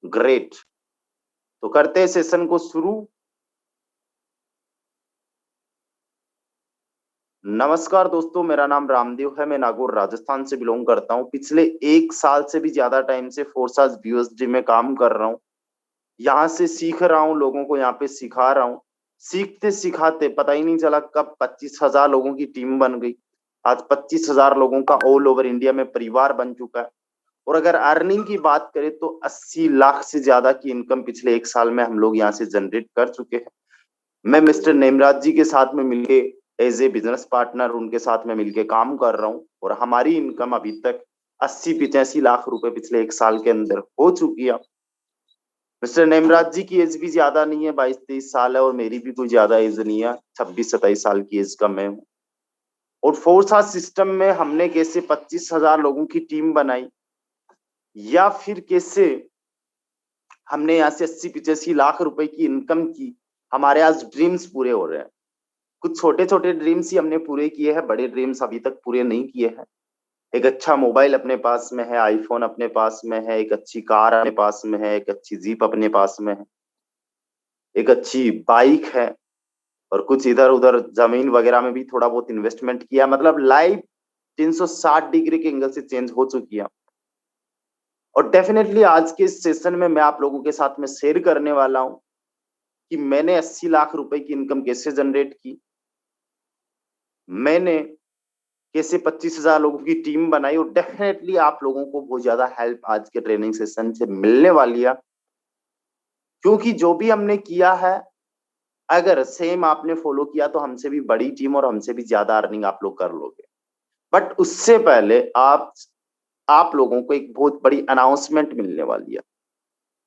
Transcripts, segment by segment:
Great. तो करते हैं सेशन को शुरू। नमस्कार दोस्तों, मेरा नाम रामदेव है। मैं नागौर राजस्थान से बिलोंग करता हूँ। पिछले 1 साल से भी ज्यादा टाइम से फोर्सास बीओएसडी में काम कर रहा हूँ। यहाँ से सीख रहा हूँ, लोगों को यहाँ पे सिखा रहा हूँ। सीखते सिखाते पता ही नहीं चला कब 25,000 लोगों की टीम बन गई। आज 25,000 लोगों का ऑल ओवर इंडिया में परिवार बन चुका है। और अगर अर्निंग की बात करें तो 80 लाख से ज्यादा की इनकम पिछले 1 साल में हम लोग यहाँ से जनरेट कर चुके हैं। मैं मिस्टर नेमराज जी के साथ में मिलके एज ए बिजनेस पार्टनर उनके साथ में मिलके काम कर रहा हूँ और हमारी इनकम अभी तक 80-85 लाख रुपए पिछले 1 साल के अंदर हो चुकी है। मिस्टर नेमराज जी की एज भी ज्यादा नहीं है, 22-23 साल है, और मेरी भी कोई ज्यादा एज नहीं है, 26-27 साल की एज का मैं हूँ। और फोर्सा सिस्टम में हमने कैसे 25,000 लोगों की टीम बनाई, या फिर कैसे हमने यहाँ से 80-85 लाख रुपए की इनकम की, हमारे आज ड्रीम्स पूरे हो रहे हैं। कुछ छोटे छोटे ड्रीम्स ही हमने पूरे किए हैं, बड़े ड्रीम्स अभी तक पूरे नहीं किए हैं। एक अच्छा मोबाइल अपने पास में है, आईफोन अपने पास में है, एक अच्छी कार अपने पास में है, एक अच्छी जीप अपने पास में है, एक अच्छी बाइक है, और कुछ इधर उधर जमीन वगैरह में भी थोड़ा बहुत इन्वेस्टमेंट किया। मतलब लाइफ 360 डिग्री के एंगल से चेंज हो चुकी है। और डेफिनेटली आज के इस सेशन में मैं आप लोगों के साथ में शेयर करने वाला हूं कि मैंने 80 लाख रुपए की इनकम कैसे जनरेट की, मैंने कैसे 25,000 लोगों की टीम बनाई, और डेफिनेटली आप लोगों को बहुत ज्यादा हेल्प आज के ट्रेनिंग सेशन से मिलने वाली है। क्योंकि जो भी हमने किया है, अगर सेम आपने फॉलो किया तो हमसे भी बड़ी टीम और हमसे भी ज्यादा अर्निंग आप लोग कर लोगे। बट उससे पहले आप लोगों को एक बहुत बड़ी अनाउंसमेंट मिलने वाली है।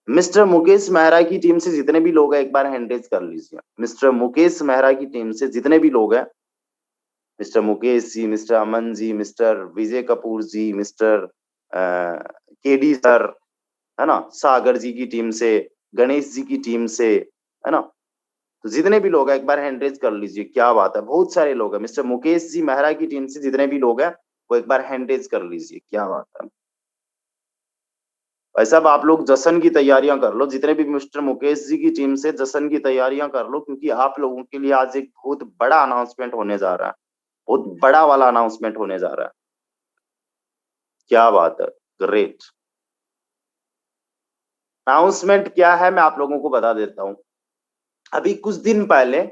मिस्टर मुकेश मेहरा की टीम से जितने भी लोग हैं एक बार हैंड रेज कर लीजिए। मिस्टर मुकेश मेहरा की टीम से जितने भी लोग हैं, मिस्टर मुकेश जी, मिस्टर अमन जी, मिस्टर विजय कपूर जी, मिस्टर केडी सर, है ना, सागर जी की टीम से, गणेश जी की टीम से, है ना, तो जितने भी लोग हैं एक बार हैंड रेज कर लीजिए। क्या बात है, बहुत सारे लोग हैं। मिस्टर मुकेश जी मेहरा की टीम से जितने भी लोग हैं वो एक बार हैंड रेज कर लीजिए। क्या बात है भाई साहब, आप लोग जश्न की तैयारियां कर लो। जितने भी मिस्टर मुकेश जी की टीम से जश्न की तैयारियां कर लो, क्योंकि आप लोगों के लिए आज एक बहुत बड़ा अनाउंसमेंट होने जा रहा है। बहुत बड़ा वाला अनाउंसमेंट होने जा रहा है। क्या बात है, ग्रेट। अनाउंसमेंट क्या है मैं आप लोगों को बता देता हूँ। अभी कुछ दिन पहले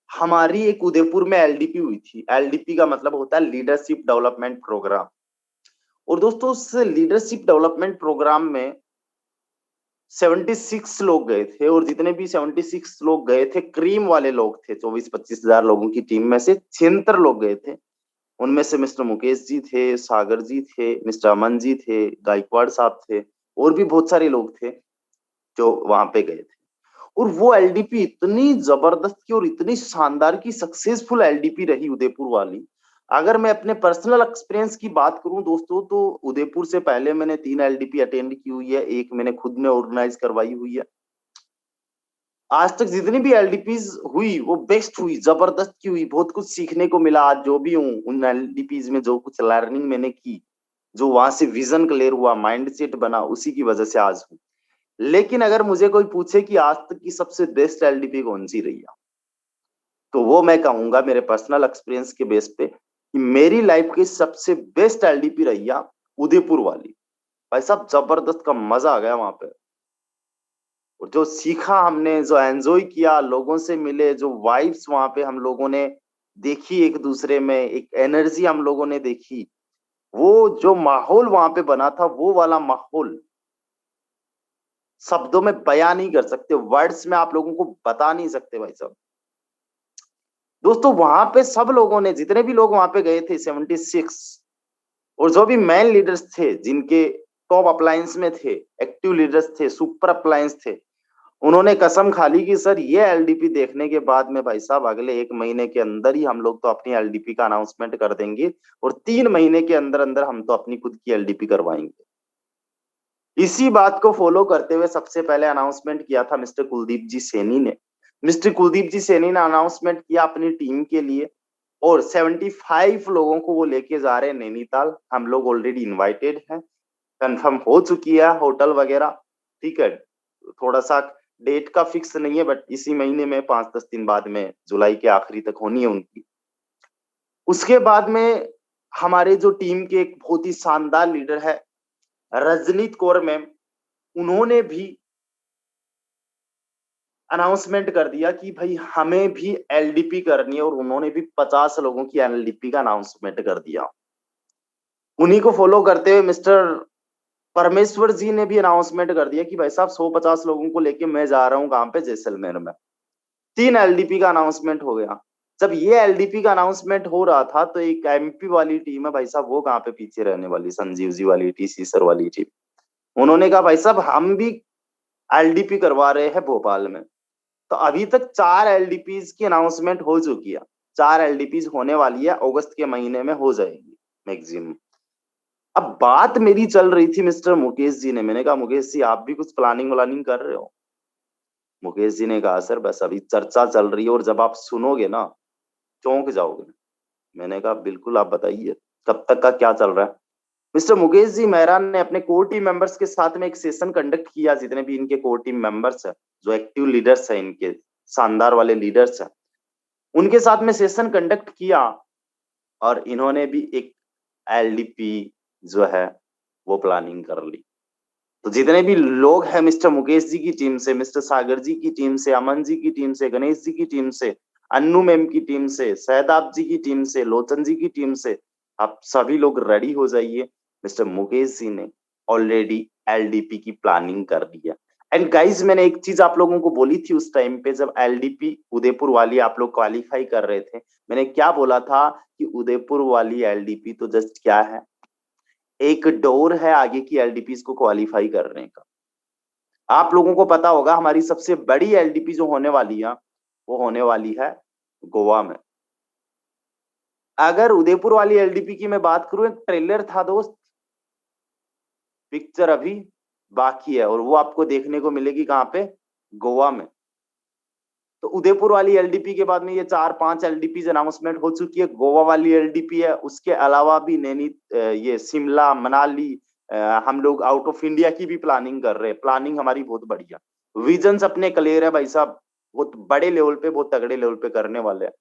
हमारी एक उदयपुर में एलडीपी हुई थी। एलडीपी का मतलब होता है लीडरशिप डेवलपमेंट प्रोग्राम। और दोस्तों उस लीडरशिप डेवलपमेंट प्रोग्राम में 76 लोग गए थे, और जितने भी 76 लोग गए थे क्रीम वाले लोग थे। 24-25 हजार लोगों की टीम में से 76 लोग गए थे। उनमें से मिस्टर मुकेश जी थे, सागर जी थे, मिस्टर अमन जी थे, गायकवाड़ साहब थे, और भी बहुत सारे लोग थे जो वहां पे गए थे। और वो एलडीपी इतनी जबरदस्त की और इतनी शानदार की सक्सेसफुल एलडीपी रही उदयपुर वाली। अगर मैं अपने पर्सनल एक्सपीरियंस की बात करूं दोस्तों, तो उदयपुर से पहले मैंने 3 एलडीपी अटेंड की हुई है, एक मैंने खुद में ऑर्गेनाइज करवाई हुई है। आज तक जितनी भी एलडीपीज हुई वो बेस्ट हुई, जबरदस्त की हुई। बहुत कुछ सीखने को मिला। आज जो भी हूँ उन एलडीपीज में जो कुछ लर्निंग मैंने की, जो वहां से विजन क्लियर हुआ, माइंडसेट बना, उसी की वजह से आज हूँ। लेकिन अगर मुझे कोई पूछे कि आज तक की सबसे बेस्ट एलडीपी कौन सी रही है, तो वो मैं कहूंगा मेरे पर्सनल एक्सपीरियंस के बेस पे कि मेरी लाइफ की सबसे बेस्ट एलडीपी रही है उदयपुर वाली। भाई साहब जबरदस्त का मजा आ गया वहां पे। और जो सीखा हमने, जो एंजॉय किया, लोगों से मिले, जो वाइब्स वहां पे हम लोगों ने देखी एक दूसरे में, एक एनर्जी हम लोगों ने देखी, वो जो माहौल वहां पे बना था, वो वाला माहौल शब्दों में बयां नहीं कर सकते, वर्ड्स में आप लोगों को बता नहीं सकते भाई साहब। दोस्तों वहां पे सब लोगों ने, जितने भी लोग वहां पे गए थे 76, और जो भी मैन लीडर्स थे, जिनके टॉप अप्लायंस में थे, एक्टिव लीडर्स थे, सुपर अप्लायंस थे, उन्होंने कसम खा ली कि सर ये एलडीपी देखने के बाद में भाई साहब अगले 1 महीने के अंदर ही हम लोग तो अपनी एलडीपी का अनाउंसमेंट कर देंगे, और 3 महीने के अंदर अंदर हम तो अपनी खुद की एलडीपी करवाएंगे। इसी बात को फॉलो करते हुए सबसे पहले अनाउंसमेंट किया था मिस्टर कुलदीप जी सैनी ने। मिस्टर कुलदीप जी सैनी ने अनाउंसमेंट किया अपनी टीम के लिए, और 75 लोगों को वो लेके जा रहे हैं नैनीताल। हम लोग ऑलरेडी इनवाइटेड हैं, कंफर्म हो चुकी है होटल वगैरह, ठीक है। थोड़ा सा डेट का फिक्स नहीं है, बट इसी महीने में 5-10 दिन बाद में, जुलाई के आखिरी तक होनी है उनकी। उसके बाद में हमारे जो टीम के एक बहुत ही शानदार लीडर है रजनीत कौर मैम, उन्होंने भी अनाउंसमेंट कर दिया कि भाई हमें भी एलडीपी करनी है, और उन्होंने भी 50 लोगों की एलडीपी का अनाउंसमेंट कर दिया। उन्हीं को फॉलो करते हुए मिस्टर परमेश्वर जी ने भी अनाउंसमेंट कर दिया कि भाई साहब 150 लोगों को लेके मैं जा रहा हूँ कहां पे, जैसलमेर में। 3 एलडीपी का अनाउंसमेंट हो गया। जब ये एलडीपी का अनाउंसमेंट हो रहा था तो एक एमपी वाली टीम है भाई साहब, वो कहाँ पे पीछे रहने वाली, संजीव जी वाली टीसी सर वाली टीम। उन्होंने कहा भाई साहब हम भी एलडीपी करवा रहे हैं भोपाल में। तो अभी तक 4 एलडीपीज की अनाउंसमेंट हो चुकी है, 4 एलडीपीज होने वाली है, अगस्त के महीने में हो जाएगी मैक्सिमम। अब बात मेरी चल रही थी मिस्टर मुकेश जी ने, मैंने कहा मुकेश जी आप भी कुछ प्लानिंग व्लानिंग कर रहे हो? मुकेश जी ने कहा सर बस अभी चर्चा चल रही है, और जब आप सुनोगे ना चौंक जाओगे। मैंने कहा बिल्कुल, आप बताइए कब तक का क्या चल रहा है। मिस्टर मुकेश जी मेहरा ने अपने कोर टीम मेंबर्स के साथ में एक सेशन कंडक्ट किया, जितने भी इनके कोर टीम मेंबर्स है, जो एक्टिव लीडर्स है, इनके शानदार वाले लीडर्स है, उनके साथ में सेशन कंडक्ट किया, और इन्होंने भी एक एलडीपी जो है वो प्लानिंग कर ली। तो जितने भी लोग हैं मिस्टर मुकेश जी की टीम से, मिस्टर सागर जी की टीम से, अमन जी की टीम से, गणेश जी की टीम से, अन्नू मैम की टीम से, सहदाब जी की टीम से, लोचन जी की टीम से, आप सभी लोग रेडी हो जाइए। मिस्टर मुकेश जी ने ऑलरेडी एलडीपी की प्लानिंग कर दी है। एंड गाइज मैंने एक चीज आप लोगों को बोली थी उस टाइम पे, जब एलडीपी उदयपुर वाली आप लोग क्वालिफाई कर रहे थे, मैंने क्या बोला था कि उदयपुर वाली एलडीपी तो जस्ट क्या है, एक डोर है आगे की एलडीपीज को क्वालिफाई करने का। आप लोगों को पता होगा हमारी सबसे बड़ी एलडीपी जो होने वाली है वो होने वाली है गोवा में। अगर उदयपुर वाली एलडीपी की मैं बात करूं, एक ट्रेलर था दोस्त, पिक्चर अभी बाकी है, और वो आपको देखने को मिलेगी कहां पे, गोवा में। तो उदयपुर वाली एलडीपी के बाद में ये 4-5 एलडीपी अनाउंसमेंट हो चुकी है। गोवा वाली एलडीपी है, उसके अलावा भी ये शिमला मनाली, हम लोग आउट ऑफ इंडिया की भी प्लानिंग कर रहे हैं। प्लानिंग हमारी बहुत बढ़िया, विजन्स अपने क्लियर है भाई साहब, बहुत बड़े लेवल पे, बहुत तगड़े लेवल पे करने वाले हैं।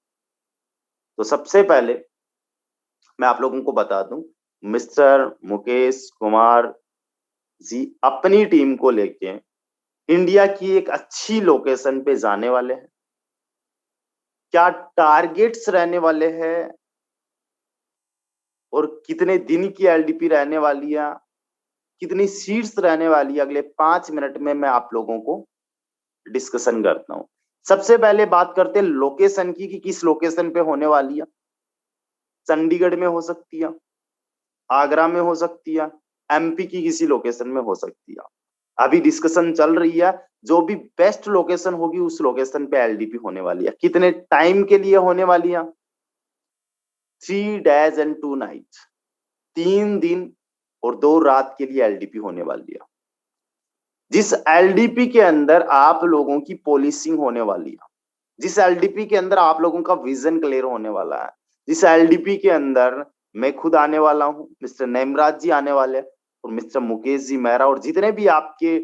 तो सबसे पहले मैं आप लोगों को बता दूं, मिस्टर मुकेश कुमार जी अपनी टीम को लेके इंडिया की एक अच्छी लोकेशन पे जाने वाले हैं। क्या टारगेट्स रहने वाले हैं और कितने दिन की एलडीपी रहने वाली है, कितनी सीट्स रहने वाली है, अगले 5 मिनट में मैं आप लोगों को डिस्कशन करता हूं। सबसे पहले बात करते हैं लोकेशन की, कि किस लोकेशन पे होने वाली है। चंडीगढ़ में हो सकती है, आगरा में हो सकती है, एमपी की किसी लोकेशन में हो सकती है। अभी डिस्कशन चल रही है, जो भी बेस्ट लोकेशन होगी उस लोकेशन पे एलडीपी होने वाली है। कितने टाइम के लिए होने वाली है, 3 days and 2 nights, 3 दिन और 2 रात के लिए एलडीपी होने वाली है। जिस एलडीपी के अंदर आप लोगों की पॉलिसिंग होने वाली है, जिस एलडीपी के अंदर आप लोगों का विजन क्लियर होने वाला है, जिस एलडीपी के अंदर मैं खुद आने वाला हूं, मिस्टर नेमराज जी आने वाले हैं, और मिस्टर मुकेश जी मेहरा, और जितने भी आपके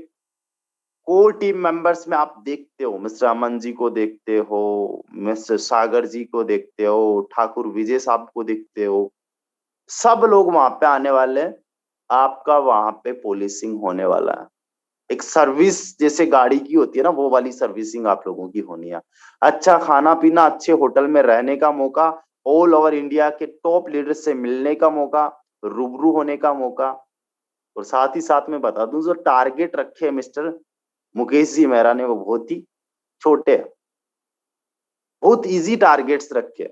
कोर टीम मेंबर्स में आप देखते हो, मिस्टर अमन जी को देखते हो, मिस्टर सागर जी को देखते हो, ठाकुर विजय साहब को देखते हो, सब लोग वहां पे आने वाले हैं। आपका वहां पे पॉलिसिंग होने वाला है। एक सर्विस जैसे गाड़ी की होती है ना, वो वाली सर्विसिंग आप लोगों की होनी है। अच्छा खाना पीना, अच्छे होटल में रहने का मौका, ऑल ओवर इंडिया के टॉप लीडर से मिलने का मौका, रूबरू होने का मौका। और साथ ही साथ में बता दूं, जो टारगेट रखे मिस्टर मुकेश जी मेहरा ने वो बहुत ही छोटे हैं, बहुत इजी टारगेट्स रखे।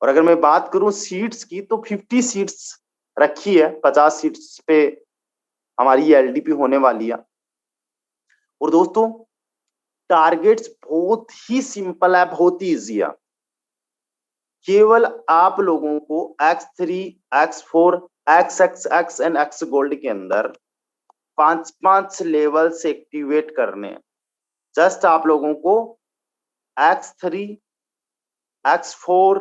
और अगर मैं बात करूं सीट्स की, तो 50 सीट्स रखी है, 50 सीट्स पे हमारी एलडीपी होने वाली है। और दोस्तों टारगेट्स बहुत ही सिंपल है, बहुत ही इजी है। केवल आप लोगों को X3, X4, XXX and X gold के अंदर 5-5 लेवल से एक्टिवेट करने हैं। जस्ट आप लोगों को X3, X4,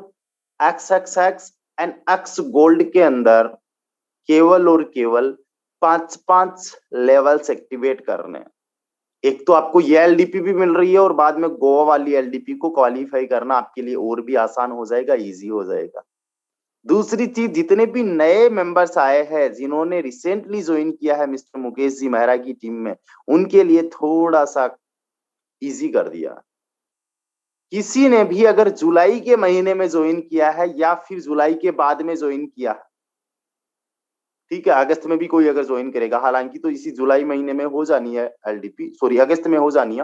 XXX and X gold के अंदर केवल और केवल 5-5 लेवल्स एक्टिवेट करने हैं। एक तो आपको ये एलडीपी भी मिल रही है और बाद में गोवा वाली एलडीपी को क्वालिफाई करना आपके लिए और भी आसान हो जाएगा, इजी हो जाएगा। दूसरी चीज, जितने भी नए मेंबर्स आए हैं जिन्होंने रिसेंटली ज्वाइन किया है मिस्टर मुकेश जी मेहरा की टीम में, उनके लिए थोड़ा सा इजी कर दिया। किसी ने भी अगर जुलाई के महीने में ज्वाइन किया है या फिर जुलाई के बाद में ज्वाइन किया, ठीक है, अगस्त में भी कोई अगर ज्वाइन करेगा, हालांकि तो इसी जुलाई महीने में हो जानी है एलडीपी, सॉरी अगस्त में हो जानी है,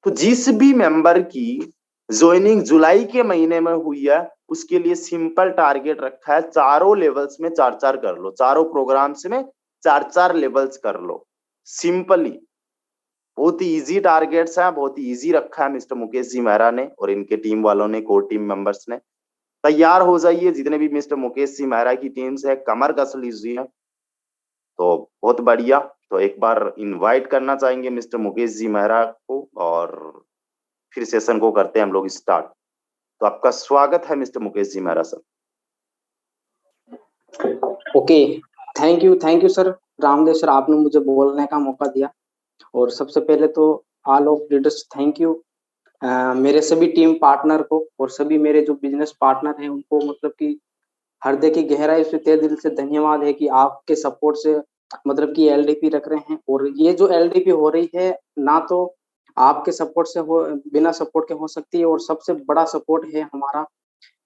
तो जिस भी मेंबर की ज्वाइनिंग जुलाई के महीने में हुई है उसके लिए सिंपल टारगेट रखा है, चारों लेवल्स में 4-4 कर लो, चारों प्रोग्राम्स में 4-4 लेवल्स कर लो। सिंपली बहुत ही इजी टारगेट्स हैं, बहुत ही इजी रखा है मिस्टर मुकेश जी मेहरा ने और इनके टीम वालों ने, कोर टीम मेंबर्स ने। तैयार हो जाइए, जितने भी मिस्टर मुकेश जी मेहरा की टीम से कमर कस लीजिए। तो बहुत बढ़िया। तो एक बार इनवाइट करना चाहेंगे मिस्टर मुकेश जी मेहरा को और फिर सेशन को करते हैं हम लोग स्टार्ट। तो आपका स्वागत है mister Mukesh ji Mehra sir. Okay, thank you sir Ramdev sir, आपने मुझे बोलने का मौका दिया। और सबसे पहले तो all of leaders thank you, मेरे सभी टीम पार्टनर को और सभी मेरे जो बिजनेस पार्टनर हैं उनको, मतलब कि हृदय की गहराई से तहे दिल से धन्यवाद है कि आपके सपोर्ट से मतलब कि एलडीपी रख रहे हैं। और ये जो एलडीपी हो रही है ना तो आपके सपोर्ट से हो, बिना सपोर्ट के हो सकती है, और सबसे बड़ा सपोर्ट है हमारा,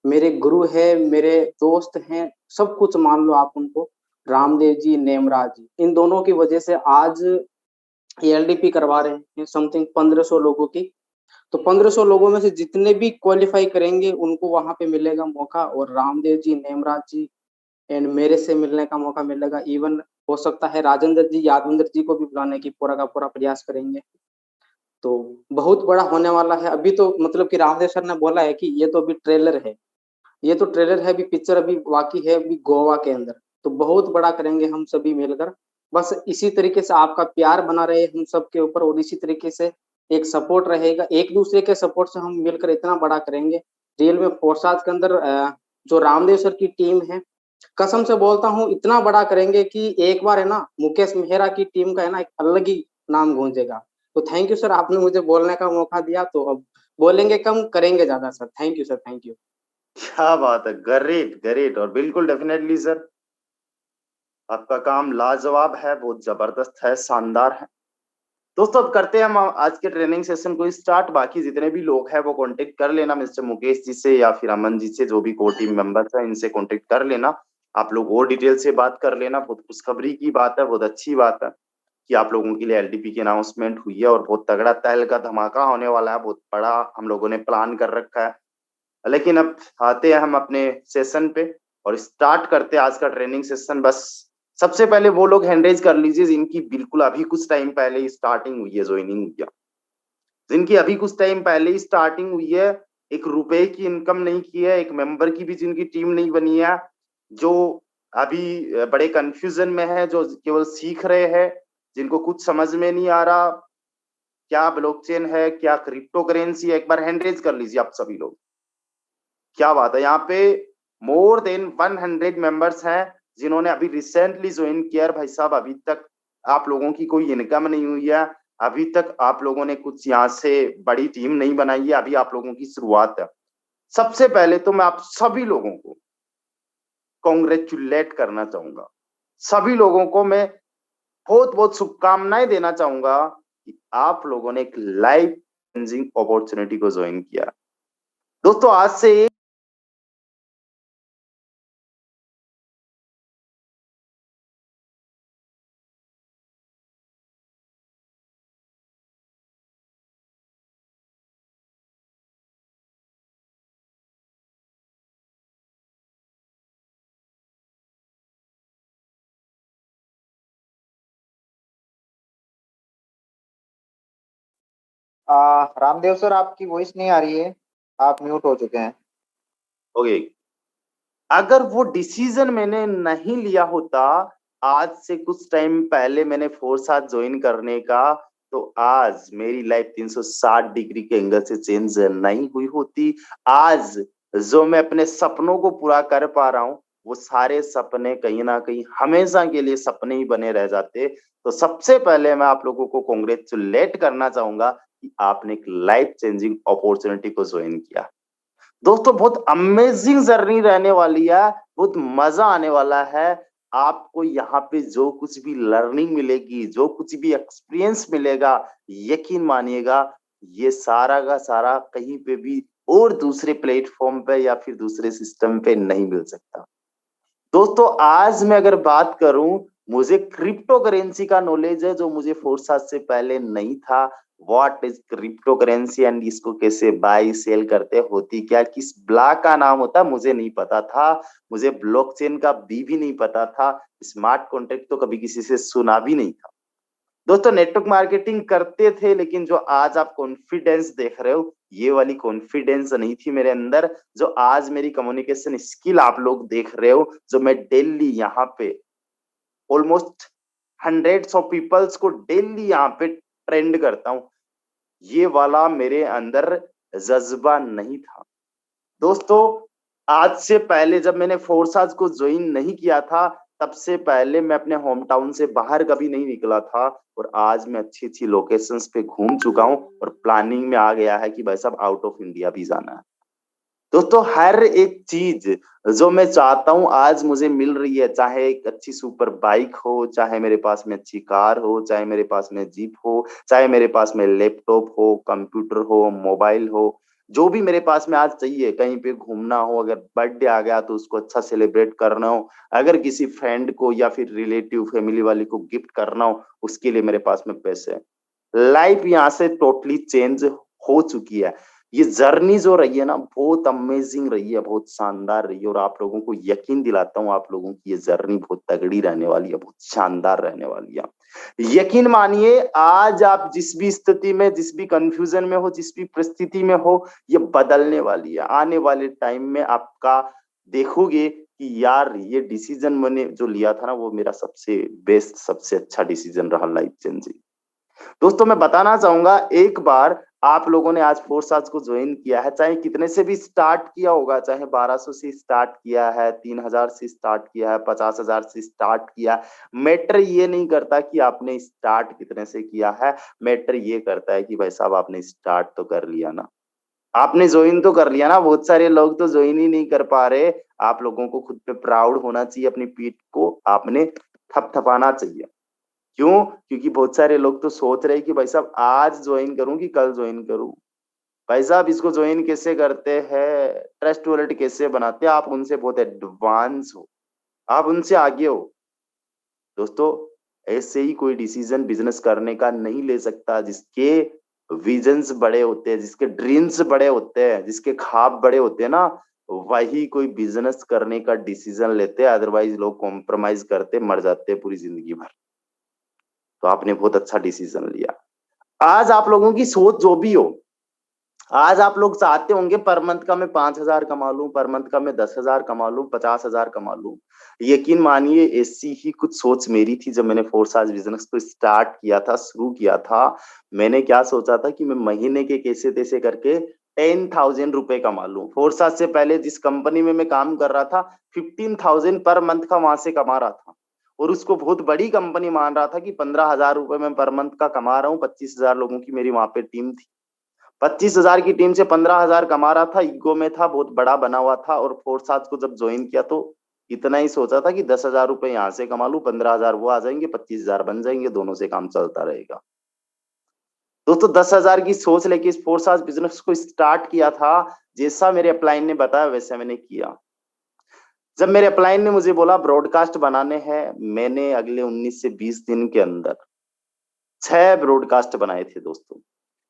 मेरे गुरु है, मेरे दोस्त हैं, सब कुछ मान लो आप उनको, रामदेव जी, नेमराज जी, इन दोनों की वजह से आज ये एलडीपी करवा रहे हैं समथिंग 1500 लोगों की। तो 1500 लोगों में से जितने भी क्वालिफाई करेंगे उनको वहां पे मिलेगा मौका, और रामदेव जी, नेमराज जी एंड मेरे से मिलने का मौका मिलेगा। इवन हो सकता है राजेंद्र जी, यादविंद्र जी को भी बुलाने की पूरा का पूरा प्रयास करेंगे। तो बहुत बड़ा होने वाला है। अभी तो मतलब कि रामदेव सर ने बोला है कि ये तो अभी ट्रेलर है, ये तो ट्रेलर है, अभी पिक्चर अभी बाकी है, अभी गोवा के अंदर। तो बहुत बड़ा करेंगे हम सभी मिलकर। बस इसी तरीके से आपका प्यार बना रहे हम सबके ऊपर, और इसी तरीके से एक सपोर्ट रहेगा, एक दूसरे के सपोर्ट से हम मिलकर इतना बड़ा करेंगे। रियल में फोर्साज के अंदर जो रामदेव सर की टीम है, कसम से बोलता हूँ इतना बड़ा करेंगे कि एक बार है ना मुकेश मेहरा की टीम का है ना एक अलग ही नाम गूंजेगा। तो थैंक यू सर, आपने मुझे बोलने का मौका दिया। तो अब बोलेंगे कम, करेंगे ज्यादा sir. Thank you sir, thank you. क्या बात है, ग्रेट ग्रेट। और बिल्कुल डेफिनेटली सर, आपका काम लाजवाब है, बहुत जबरदस्त है, शानदार है। दोस्तों अब करते हैं हम आज के ट्रेनिंग सेशन को स्टार्ट। बाकी जितने भी लोग हैं वो कांटेक्ट कर लेना मिस्टर मुकेश जी से या फिर अमन जी से, जो भी कोर टीम मेंबर्स हैं इनसे कांटेक्ट कर लेना। आप लोग और डिटेल से बात कर लेना। बहुत खुशखबरी की बात है, बहुत अच्छी बात है कि आप लोगों के लिए एलडीपी की अनाउंसमेंट हुई है और बहुत तगड़ा तहल का धमाका होने वाला है, बहुत बड़ा हम लोगों ने प्लान कर रखा है। लेकिन अब आते हैं हम अपने सेशन पे और स्टार्ट करते हैं आज का ट्रेनिंग सेशन। बस सबसे पहले वो लोग हैंड रेज कर लीजिए जिनकी बिल्कुल अभी कुछ टाइम पहले ही स्टार्टिंग हुई है, ज्वाइनिंग हुई है, जिनकी अभी कुछ टाइम पहले ही स्टार्टिंग हुई है, एक रुपए की इनकम नहीं की है, एक मेंबर की भी जिनकी टीम नहीं बनी है, जो अभी बड़े कंफ्यूजन में है, जो केवल सीख रहे हैं, जिनको कुछ समझ में नहीं आ रहा क्या ब्लॉकचेन है, क्या क्रिप्टो करेंसी है, एक बार हैंड रेज कर लीजिए आप सभी लोग। क्या बात है, यहाँ पे मोर देन 100 मेंबर्स हैं जिन्होंने अभी रिसेंटली ज्वाइन किया है। भाई साहब अभी तक आप लोगों की कोई इनकम नहीं हुई है, अभी तक आप लोगों ने कुछ यहाँ से बड़ी टीम नहीं बनाई है, अभी आप लोगों की शुरुआत है। सबसे पहले तो मैं आप सभी लोगों को कॉन्ग्रेचुलेट करना चाहूंगा। सभी लोगों को मैं बहुत बहुत शुभकामनाएं देना चाहूंगा कि आप लोगों ने एक लाइफ चेंजिंग अपॉर्चुनिटी को ज्वाइन किया। दोस्तों आज से रामदेव सर, आपकी वॉइस नहीं आ रही है, आप म्यूट हो चुके हैं। ओके, अगर वो डिसीजन मैंने नहीं लिया होता आज से कुछ टाइम पहले मैंने फोर्स ज्वाइन करने का, तो आज मेरी लाइफ 360 डिग्री के एंगल से चेंज नहीं हुई होती। आज जो मैं अपने सपनों को पूरा कर पा रहा हूँ वो सारे सपने कहीं ना कहीं हमेशा के लिए सपने ही बने रह जाते। तो सबसे पहले मैं आप लोगों को कॉन्ग्रेचुलेट करना चाहूंगा कि आपने एक लाइफ चेंजिंग अपॉर्चुनिटी को ज्वाइन किया। दोस्तों बहुत अमेजिंग जर्नी रहने वाली है, बहुत मजा आने वाला है। आपको यहाँ पे जो कुछ भी लर्निंग मिलेगी, जो कुछ भी एक्सपीरियंस मिलेगा, यकीन मानिएगा ये सारा का सारा कहीं पे भी और दूसरे प्लेटफॉर्म पे या फिर दूसरे सिस्टम पे नहीं मिल सकता। दोस्तों आज मैं अगर बात करूं, मुझे क्रिप्टो करेंसी का नॉलेज है जो मुझे 4 साल से पहले नहीं था। What is crypto currency and इसको कैसे बाई सेल करते, होती क्या, किस ब्लॉक का नाम होता मुझे नहीं पता था। मुझे ब्लॉकचेन का भी नहीं पता था। स्मार्ट कॉन्ट्रैक्ट तो कभी किसी से सुना भी नहीं था। दोस्तों नेटवर्क मार्केटिंग करते थे, लेकिन जो आज आप कॉन्फिडेंस देख रहे हो, ये वाली कॉन्फिडेंस नहीं थी मेरे अंदर। जो आज मेरी कम्युनिकेशन स्किल आप लोग देख रहे हो, जो मैं डेली यहाँ पे ऑलमोस्ट हंड्रेड्स ऑफ पीपल्स को डेली यहाँ पे ट्रेंड करता हूँ, ये वाला मेरे अंदर जज्बा नहीं था। दोस्तों आज से पहले जब मैंने फोर्साज को ज्वाइन नहीं किया था, तब से पहले मैं अपने होम टाउन से बाहर कभी नहीं निकला था, और आज मैं अच्छी अच्छी लोकेशंस पे घूम चुका हूँ और प्लानिंग में आ गया है कि भाई साहब आउट ऑफ इंडिया भी जाना है। दोस्तों हर एक चीज जो मैं चाहता हूँ आज मुझे मिल रही है, चाहे एक अच्छी सुपर बाइक हो, चाहे मेरे पास में अच्छी कार हो, चाहे मेरे पास में जीप हो, चाहे मेरे पास में लैपटॉप हो, कंप्यूटर हो, मोबाइल हो, जो भी मेरे पास में आज चाहिए, कहीं पे घूमना हो, अगर बर्थडे आ गया तो उसको अच्छा सेलिब्रेट करना हो, अगर किसी फ्रेंड को या फिर रिलेटिव फैमिली वाले को गिफ्ट करना हो, उसके लिए मेरे पास में पैसे है। लाइफ यहाँ से टोटली चेंज हो चुकी है। ये जर्नी जो रही है ना, बहुत अमेजिंग रही है, बहुत शानदार रही है, और आप लोगों को यकीन दिलाता हूँ आप लोगों की ये जर्नी बहुत तगड़ी रहने वाली है, बहुत शानदार रहने वाली है। यकीन मानिए आज आप जिस भी स्थिति में, जिस भी कंफ्यूजन में हो, जिस भी परिस्थिति में हो, ये बदलने वाली है। आने वाले टाइम में आपका देखोगे कि यार ये डिसीजन मैंने जो लिया था ना, वो मेरा सबसे बेस्ट, सबसे अच्छा डिसीजन रहा लाइफ चेंजिंग। दोस्तों मैं बताना चाहूंगा, एक बार आप लोगों ने आज फोर्स आज को ज्वाइन किया है, चाहे कितने से भी स्टार्ट किया होगा, चाहे 1200 से स्टार्ट किया है, 3000 से स्टार्ट किया है, 50,000 से स्टार्ट किया, मैटर ये नहीं करता कि आपने स्टार्ट कितने से किया है। मैटर ये करता है कि भाई साहब आपने स्टार्ट तो कर लिया ना, आपने ज्वाइन तो कर लिया ना। बहुत सारे लोग तो ज्वाइन ही नहीं कर पा रहे। आप लोगों को खुद पे प्राउड होना चाहिए, अपनी पीठ को आपने थपथपाना चाहिए। क्यों? क्योंकि बहुत सारे लोग तो सोच रहे हैं कि भाई साहब आज ज्वाइन करूं कि कल ज्वाइन करूं। भाई साहब इसको ज्वाइन कैसे करते हैं, ट्रस्ट वॉलेट कैसे बनाते हैं, आप उनसे बहुत एडवांस हो, आप उनसे आगे हो। दोस्तों ऐसे ही कोई डिसीजन बिजनेस करने का नहीं ले सकता जिसके विजन्स बड़े होते हैं, जिसके ड्रीम्स बड़े होते हैं, जिसके ख्वाब बड़े होते हैं ना, वही कोई बिजनेस करने का डिसीजन लेते हैं। अदरवाइज लोग कॉम्प्रोमाइज करते मर जाते हैं पूरी जिंदगी भर। तो आपने बहुत अच्छा डिसीजन लिया। आज आप लोगों की सोच जो भी हो, आज आप लोग चाहते होंगे पर मंथ का मैं 5,000 कमा लूं, पर मंथ का मैं 10,000 कमा लूं, 50,000 कमा लूं। यकीन मानिए ऐसी ही कुछ सोच मेरी थी जब मैंने फोर्स आज बिजनेस को स्टार्ट किया था, शुरू किया था। मैंने क्या सोचा था कि मैं महीने के कैसे तैसे करके 10,000 रुपए कमा लूं। फोर्स आज से पहले जिस कंपनी में मैं काम कर रहा था, 15,000 पर मंथ का वहां से कमा रहा था, और उसको बहुत बड़ी कंपनी मान रहा था कि 15,000 रुपए मैं पर मंथ का कमा रहा हूँ। 25,000 लोगों की मेरी वहां पे टीम थी। 25,000 की टीम से 15,000 कमा रहा था, ईगो में था, बहुत बड़ा बना हुआ था। और फोर्स आज को जब ज्वाइन किया तो इतना ही सोचा था कि 10,000 रुपए यहाँ से कमा लूं, 15,000 वो आ जाएंगे, 25,000 बन जाएंगे, दोनों से काम चलता रहेगा। दोस्तों 10,000 की सोच लेके इस फोर्स आज बिजनेस को स्टार्ट किया था। जैसा मेरे अपलाइन ने बताया वैसे मैंने किया। जब मेरे अपलाइन ने मुझे बोला ब्रॉडकास्ट बनाने हैं, मैंने अगले 19 से 20 दिन के अंदर 6 ब्रॉडकास्ट बनाए थे। दोस्तों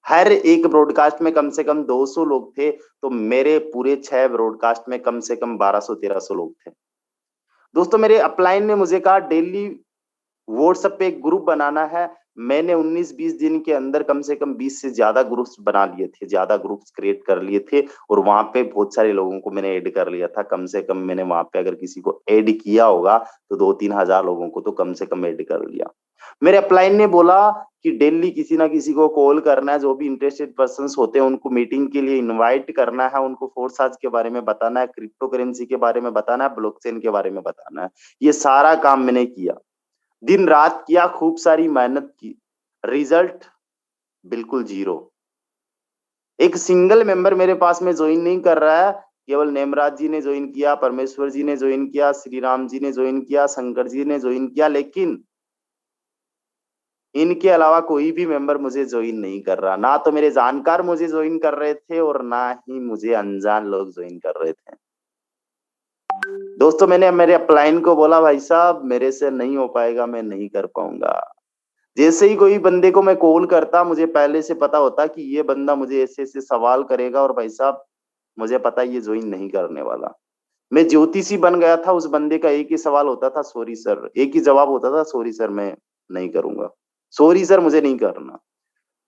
हर एक ब्रॉडकास्ट में कम से कम 200 लोग थे, तो मेरे पूरे 6 ब्रॉडकास्ट में कम से कम 1200-1300 लोग थे। दोस्तों मेरे अपलाइन ने मुझे कहा डेली व्हाट्सएप पे एक ग्रुप बनाना है। मैंने 19-20 दिन के अंदर कम से कम 20 से ज्यादा ग्रुप्स बना लिए थे, ज्यादा ग्रुप्स क्रिएट कर लिए थे, और वहां पे बहुत सारे लोगों को मैंने ऐड कर लिया था। कम से कम मैंने वहां पे अगर किसी को ऐड किया होगा तो 2-3 हजार लोगों को तो कम से कम ऐड कर लिया। मेरे अपलाइन ने बोला कि डेली किसी ना किसी को कॉल करना है, जो भी इंटरेस्टेड पर्संस होते हैं उनको मीटिंग के लिए इनवाइट करना है, उनको फोर्स के बारे में बताना है, क्रिप्टो करेंसी के बारे में बताना है, ब्लॉकचेन के बारे में बताना है। ये सारा काम मैंने किया। दिन रात किया, खूब सारी मेहनत की, रिजल्ट बिल्कुल जीरो। एक सिंगल मेंबर मेरे पास में ज्वाइन नहीं कर रहा है, केवल नेमराज जी ने ज्वाइन किया, परमेश्वर जी ने ज्वाइन किया, श्री राम जी ने ज्वाइन किया, शंकर जी ने ज्वाइन किया, लेकिन इनके अलावा कोई भी मेंबर मुझे ज्वाइन नहीं कर रहा। ना तो मेरे जानकार मुझे ज्वाइन कर रहे थे और ना ही मुझे अनजान लोग ज्वाइन कर रहे थे। दोस्तों, मैंने मेरे अपलाइन को बोला, भाई साहब मेरे से नहीं हो पाएगा, मैं नहीं कर पाऊंगा। जैसे ही कोई बंदे को मैं कॉल करता, मुझे पहले से पता होता कि ये बंदा मुझे ऐसे ऐसे सवाल करेगा और भाई साहब मुझे पता है ये ज्वाइन नहीं करने वाला। मैं ज्योतिषी बन गया था। उस बंदे का एक ही सवाल होता था, सॉरी सर, एक ही जवाब होता था, सॉरी सर मैं नहीं करूंगा, सॉरी सर मुझे नहीं करना।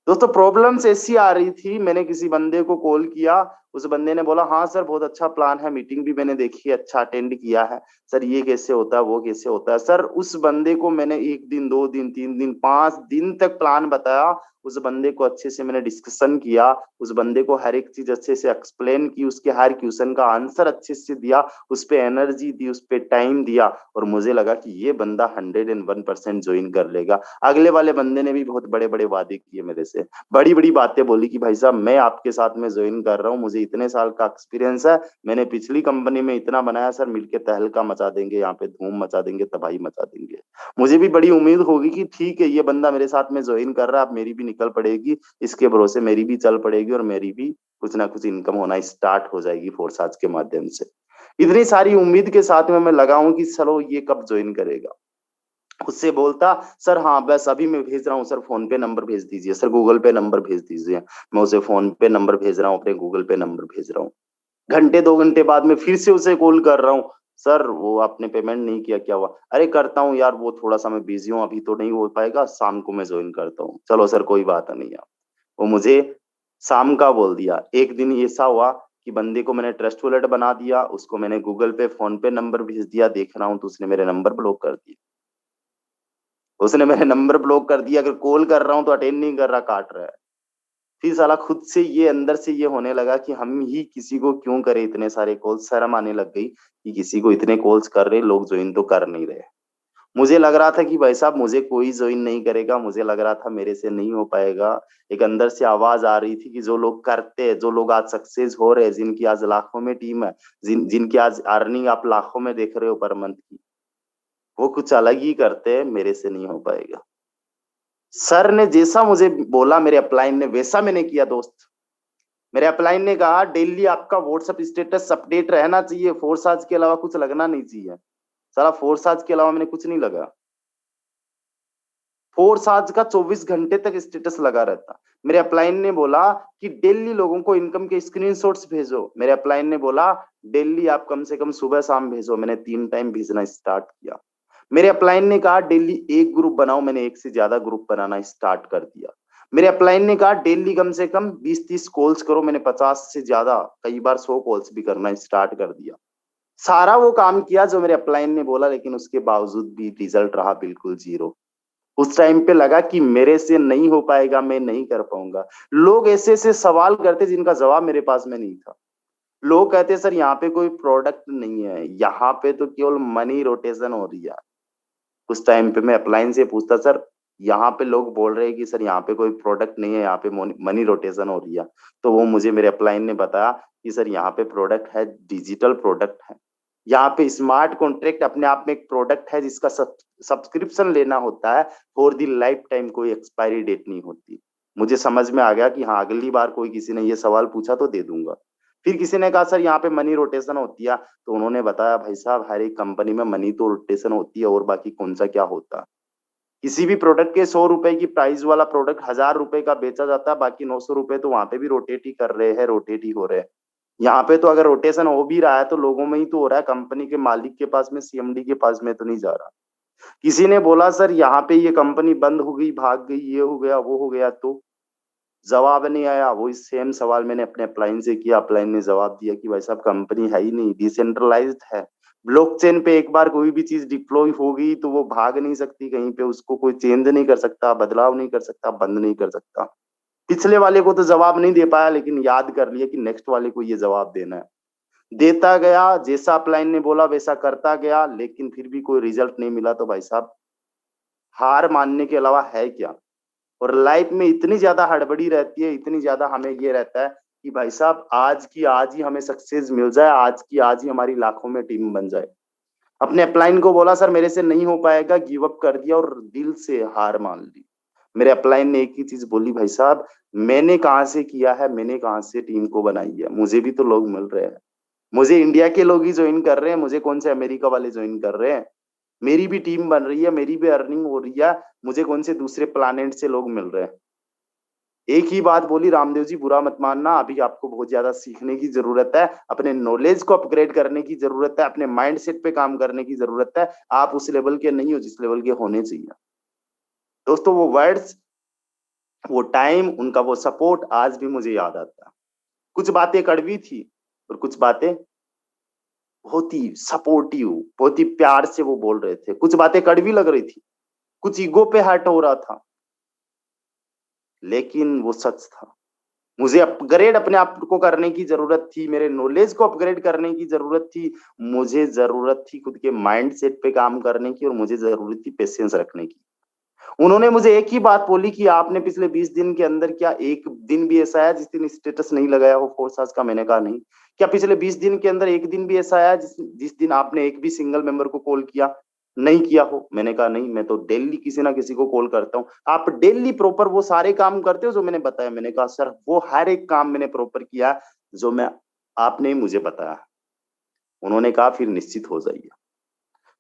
दोस्तों, प्रॉब्लम्स ऐसी आ रही थी, मैंने किसी बंदे को कॉल किया, उस बंदे ने बोला हाँ सर बहुत अच्छा प्लान है, मीटिंग भी मैंने देखी है, अच्छा अटेंड किया है सर, ये कैसे होता है वो कैसे होता है सर। उस बंदे को मैंने 1 दिन 2 दिन 3 दिन 5 दिन तक प्लान बताया। उस बंदे को अच्छे से मैंने डिस्कशन किया, उस बंदे को हर एक चीज अच्छे से एक्सप्लेन की, उसके हर क्वेश्चन का आंसर अच्छे से दिया, उस पर एनर्जी दी, उस पर टाइम दिया, और मुझे लगा कि ये बंदा 101% ज्वाइन कर लेगा। अगले वाले बंदे ने भी बहुत बड़े बड़े वादे किए मेरे से, बड़ी बड़ी बातें बोली कि भाई साहब मैं आपके साथ में ज्वाइन कर रहा हूँ, मुझे इतने साल का एक्सपीरियंस है, मैंने पिछली कंपनी में इतना बनाया सर, मिलके तहलका मचा देंगे, यहाँ पे धूम मचा देंगे, तबाही मचा देंगे। मुझे भी बड़ी उम्मीद होगी कि ठीक है ये बंदा मेरे साथ में ज्वाइन कर रहा है, अब मेरी भी निकल पड़ेगी, इसके भरोसे मेरी भी चल पड़ेगी और मेरी भी कुछ ना कुछ इनकम होना स्टार्ट हो जाएगी फोर्साज के माध्यम से। इतनी सारी उम्मीद के साथ में मैं लगा हूं कि चलो ये कब ज्वाइन करेगा। उससे बोलता सर हाँ बस अभी मैं भेज रहा हूँ सर, फोन पे नंबर भेज दीजिए सर, गूगल पे नंबर भेज दीजिए। मैं उसे फोन पे नंबर भेज रहा हूँ, अपने गूगल पे नंबर भेज रहा हूँ। घंटे 2 घंटे बाद में फिर से उसे कॉल कर रहा हूँ, सर वो आपने पेमेंट नहीं किया, क्या हुआ? अरे करता हूँ यार, वो थोड़ा सा मैं बिजी हूँ, अभी तो नहीं हो पाएगा, शाम को मैं ज्वाइन करता हूँ। चलो सर कोई बात नहीं है। वो मुझे शाम का बोल दिया। एक दिन ऐसा हुआ कि बंदे को मैंने ट्रस्ट वॉलेट बना दिया, उसको मैंने गूगल पे फोन पे नंबर भेज दिया, देख रहा हूँ तो उसने मेरे नंबर ब्लॉक कर दिया। उसने मेरे नंबर ब्लॉक कर दिया, अगर कॉल कर रहा हूँ तो अटेंड नहीं कर रहा, काट रहा है। फिर साला खुद से ये अंदर से ये होने लगा कि हम ही किसी को क्यों करें इतने सारे कॉल्स। शर्म आने लग गई कि किसी को इतने कॉल्स कर रहे, लोग ज्वाइन तो कर नहीं रहे। मुझे लग रहा था कि भाई साहब मुझे कोई ज्वाइन नहीं करेगा, मुझे लग रहा था मेरे से नहीं हो पाएगा। एक अंदर से आवाज आ रही थी कि जो लोग करते हैं, जो लोग आज सक्सेस हो रहे हैं, जिनकी आज लाखों में टीम है, जिनकी आज अर्निंग आप लाखों में देख रहे हो पर मंथ की, वो कुछ अलग ही करते हैं, मेरे से नहीं हो पाएगा। सर ने जैसा मुझे बोला, मेरे अपलाइन ने वैसा मैंने किया दोस्त। मेरे अपलाइन ने कहा डेली आपका व्हाट्सएप स्टेटस अपडेट रहना चाहिए, फोर्स आज के अलावा कुछ लगना नहीं चाहिए। साला फोर्स आज के अलावा मैंने कुछ नहीं लगा। फोर्स आज का 24 घंटे तक स्टेटस लगा रहता। मेरे अपलाइन ने बोला कि डेली लोगों को इनकम के स्क्रीनशॉट्स भेजो। मेरे अपलाइन ने बोला डेली आप कम से कम सुबह शाम भेजो। मैंने 3 टाइम भेजना स्टार्ट किया। मेरे अपलाइन ने कहा डेली एक ग्रुप बनाओ। मैंने एक से ज्यादा ग्रुप बनाना स्टार्ट कर दिया। मेरे अपलाइन ने कहा डेली कम से कम 20-30 कॉल्स करो। मैंने 50 से ज्यादा, कई बार 100 कॉल्स भी करना स्टार्ट कर दिया। सारा वो काम किया जो मेरे अपलाइन ने बोला, लेकिन उसके बावजूद भी रिजल्ट रहा बिल्कुल जीरो। उस टाइम पे लगा कि मेरे से नहीं हो पाएगा, मैं नहीं कर पाऊंगा। लोग ऐसे ऐसे सवाल करते जिनका जवाब मेरे पास में नहीं था। लोग कहते सर यहाँ पे कोई प्रोडक्ट नहीं है, यहाँ पे तो केवल मनी रोटेशन हो रही है। उस टाइम पे मैं अपलाइन से पूछता सर यहाँ पे लोग बोल रहे हैं कि सर यहाँ पे कोई प्रोडक्ट नहीं है, यहाँ पे मनी रोटेशन हो रही है। तो वो मुझे मेरे अपलाइन ने बताया कि सर यहाँ पे प्रोडक्ट है, डिजिटल प्रोडक्ट है। यहाँ पे स्मार्ट कॉन्ट्रैक्ट अपने आप में एक प्रोडक्ट है जिसका सब्सक्रिप्शन लेना होता है फॉर दी लाइफ टाइम, कोई एक्सपायरी डेट नहीं होती। मुझे समझ में आ गया कि हाँ अगली बार कोई किसी ने ये सवाल पूछा तो दे दूंगा। फिर किसी ने कहा सर यहाँ पे मनी रोटेशन होती है, तो उन्होंने बताया भाई साहब हर एक कंपनी में मनी तो रोटेशन होती है, और बाकी कौन सा क्या होता है। किसी भी प्रोडक्ट के 100 रुपए की प्राइस वाला प्रोडक्ट 1000 रुपए का बेचा जाता है, बाकी 900 रुपए तो वहां पे भी रोटेट ही कर रहे हैं, रोटेट ही हो रहे हैं। यहाँ पे तो अगर रोटेशन हो भी रहा है तो लोगों में ही तो हो रहा है, कंपनी के मालिक के पास में, सीएमडी के पास में तो नहीं जा रहा। किसी ने बोला सर यहाँ पे ये कंपनी बंद हो गई, भाग गई, ये हो गया वो हो गया, तो जवाब नहीं आया। वो सेम सवाल मैंने अपने अपलाइन से किया। अपलाइन ने जवाब दिया कि भाई साहब कंपनी है ही नहीं, डिसेंट्रलाइज्ड है। ब्लॉकचेन पे एक बार कोई भी चीज डिप्लॉय होगी तो वो भाग नहीं सकती कहीं पे, उसको कोई चेंज नहीं कर सकता, बदलाव नहीं कर सकता, बंद नहीं कर सकता। पिछले वाले को तो जवाब नहीं दे पाया, लेकिन याद कर लिया कि नेक्स्ट वाले को ये जवाब देना है। देता गया, जैसा अपलाइन ने बोला वैसा करता गया, लेकिन फिर भी कोई रिजल्ट नहीं मिला। तो भाई साहब हार मानने के अलावा है क्या। और लाइफ में इतनी ज्यादा हड़बड़ी रहती है, इतनी ज्यादा हमें ये रहता है कि भाई साहब आज की आज ही हमें सक्सेस मिल जाए, आज की आज ही हमारी लाखों में टीम बन जाए। अपने अपलाइन को बोला सर मेरे से नहीं हो पाएगा, गिव अप कर दिया और दिल से हार मान ली। मेरे अपलाइन ने एक ही चीज बोली, भाई साहब मैंने कहाँ से किया है, मैंने कहाँ से टीम को बनाई है, मुझे भी तो लोग मिल रहे हैं, मुझे इंडिया के लोग ही ज्वाइन कर रहे हैं, मुझे कौन से अमेरिका वाले ज्वाइन कर रहे हैं, मेरी भी टीम बन रही है, मेरी भी अर्निंग हो रही है, मुझे कौन से दूसरे प्लानेट से लोग मिल रहे हैं। एक ही बात बोली, रामदेव जी बुरा मत मानना, अभी आपको बहुत ज्यादा सीखने की जरूरत है, अपने नॉलेज को अपग्रेड करने की जरूरत है, अपने माइंडसेट पे काम करने की जरूरत है, आप उस लेवल के नहीं हो जिस लेवल के होने चाहिए। दोस्तों वो वर्ड्स, वो टाइम, उनका वो सपोर्ट आज भी मुझे याद आता है। कुछ बातें कड़वी थी और कुछ बातें बहुत ही सपोर्टिव, बहुत ही प्यार से वो बोल रहे थे। कुछ बातें कड़वी लग रही थी, कुछ ईगो पे हर्ट हो रहा था, लेकिन वो सच था। मुझे अपग्रेड अपने आप को करने की जरूरत थी, मेरे नॉलेज को अपग्रेड करने की जरूरत थी, मुझे जरूरत थी खुद के माइंड सेट पे काम करने की, और मुझे जरूरत थी पेशेंस रखने की। उन्होंने मुझे एक ही बात बोली कि आपने पिछले 20 दिन के अंदर क्या एक दिन भी ऐसा आया जिस दिन स्टेटस नहीं लगाया हो फोर्स का। मैंने कहा नहीं। क्या पिछले 20 दिन के अंदर एक दिन भी ऐसा आया जिस दिन आपने एक भी सिंगल मेंबर को कॉल किया नहीं किया हो। मैंने कहा नहीं, मैं तो डेली किसी ना किसी को कॉल करता हूँ। आप डेली प्रॉपर वो सारे काम करते हो जो मैंने बताया। मैंने कहा सर वो हर एक काम मैंने प्रॉपर किया जो मैं आपने मुझे बताया। उन्होंने कहा फिर निश्चित हो जाइए।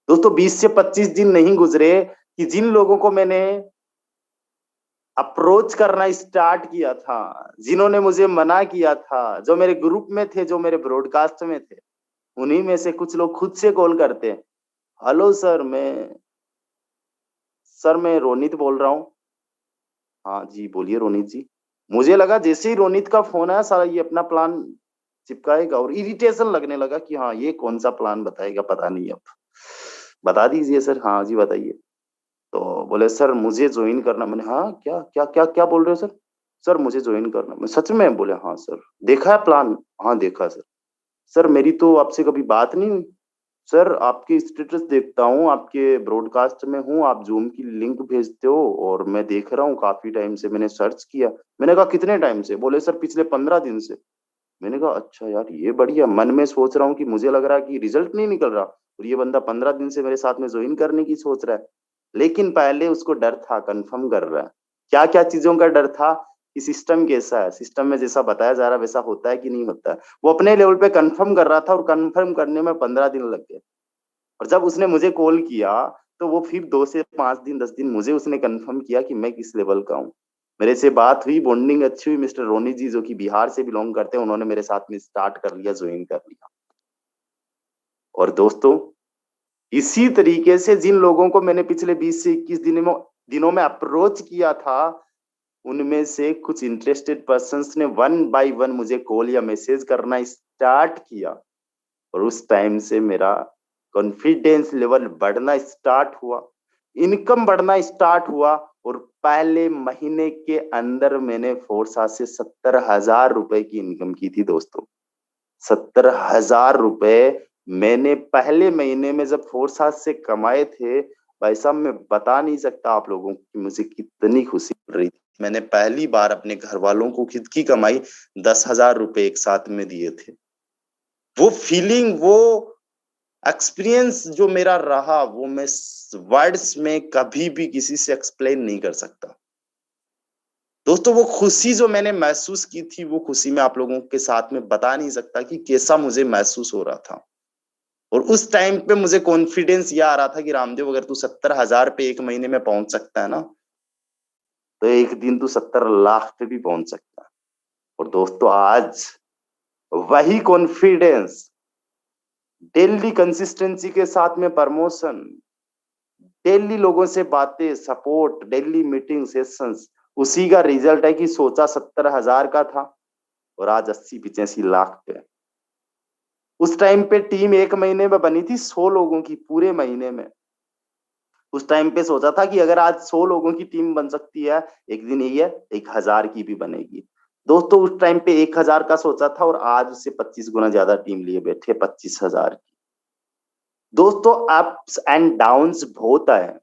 दोस्तों 20 से 25 दिन नहीं गुजरे कि जिन लोगों को मैंने अप्रोच करना स्टार्ट किया था, जिन्होंने मुझे मना किया था, जो मेरे ग्रुप में थे, जो मेरे ब्रॉडकास्ट में थे, उन्हीं में से कुछ लोग खुद से कॉल करते हैं, हेलो सर मैं रोनित बोल रहा हूँ। हाँ जी बोलिए रोनित जी। मुझे लगा जैसे ही रोनित का फोन आया सारा ये अपना प्लान चिपकाएगा, और इरिटेशन लगने लगा कि हाँ ये कौन सा प्लान बताएगा पता नहीं। अब बता दीजिए सर। हाँ जी बताइए। तो बोले सर मुझे ज्वाइन करना। मैंने हाँ क्या क्या क्या क्या बोल रहे हो सर। सर मुझे ज्वाइन करना। मैं सच में। बोले हाँ सर। देखा है प्लान। हाँ देखा सर। सर मेरी तो आपसे कभी बात नहीं हुई। सर आपके स्टेटस देखता हूँ, आपके ब्रॉडकास्ट में हूँ, आप जूम की लिंक भेजते हो और मैं देख रहा हूँ काफी टाइम से। मैंने सर्च किया। मैंने कहा कितने टाइम से। बोले सर पिछले 15 दिन से। मैंने कहा अच्छा यार ये बढ़िया। मन में सोच रहा हूँ कि मुझे लग रहा है कि रिजल्ट नहीं निकल रहा और ये बंदा 15 दिन से मेरे साथ में ज्वाइन करने की सोच रहा है। लेकिन पहले उसको डर था, कंफर्म कर रहा है। क्या क्या चीजों का डर था कि सिस्टम कैसा है, सिस्टम में जैसा बताया जा रहा है वैसा होता है कि नहीं होता है। वो अपने लेवल पे कंफर्म कर रहा था और कंफर्म करने में 15 दिन लग गए। और जब उसने मुझे कॉल किया तो वो फिर 2 से 5 दिन 10 दिन मुझे उसने कंफर्म किया कि मैं किस लेवल का हूँ। मेरे से बात हुई, बॉन्डिंग अच्छी हुई। मिस्टर रोनी जी जो कि बिहार से बिलोंग करते हैं, उन्होंने मेरे साथ में स्टार्ट कर लिया, ज्वाइन कर लिया। और दोस्तों इसी तरीके से जिन लोगों को मैंने पिछले 20 से 21 दिनों में अप्रोच किया था, उनमें से कुछ इंटरेस्टेड पर्संस ने वन बाय वन मुझे कॉल या मैसेज करना स्टार्ट किया। और उस टाइम से मेरा कॉन्फिडेंस लेवल बढ़ना स्टार्ट हुआ, इनकम बढ़ना स्टार्ट हुआ। और पहले महीने के अंदर मैंने फोर्सा से 70,000 रुपए की इनकम की थी दोस्तों। 70,000 रुपए मैंने पहले महीने में जब फोर्सा से कमाए थे, भाई साहब मैं बता नहीं सकता आप लोगों को कि मुझे कितनी खुशी मिल रही थी। मैंने पहली बार अपने घर वालों को खुद की कमाई 10,000 रुपए एक साथ में दिए थे। वो फीलिंग, वो एक्सपीरियंस जो मेरा रहा, वो मैं वर्ड्स में कभी भी किसी से एक्सप्लेन नहीं कर सकता। दोस्तों वो खुशी जो मैंने महसूस की थी, वो खुशी मैं आप लोगों के साथ में बता नहीं सकता कि कैसा मुझे महसूस हो रहा था। और उस टाइम पे मुझे कॉन्फिडेंस ये आ रहा था कि रामदेव अगर तू 70,000 पे एक महीने में पहुंच सकता है ना, तो एक दिन तू 70 लाख पे भी पहुंच सकता है। और दोस्तों आज वही कॉन्फिडेंस, डेली कंसिस्टेंसी के साथ में प्रमोशन, डेली लोगों से बातें, सपोर्ट, डेली मीटिंग सेशंस, उसी का रिजल्ट है कि सोचा 70,000 का था और आज 80-85 लाख पे। उस टाइम पे टीम एक महीने में बनी थी 100 लोगों की, पूरे महीने में। उस टाइम पे सोचा था कि अगर आज 100 लोगों की टीम बन सकती है, एक दिन यही है 1000 की भी बनेगी। दोस्तों उस टाइम पे 1000 का सोचा था और आज उससे 25 गुना ज्यादा टीम लिए बैठे 25,000 की। दोस्तों अप्स एंड डाउन्स बहुत आए,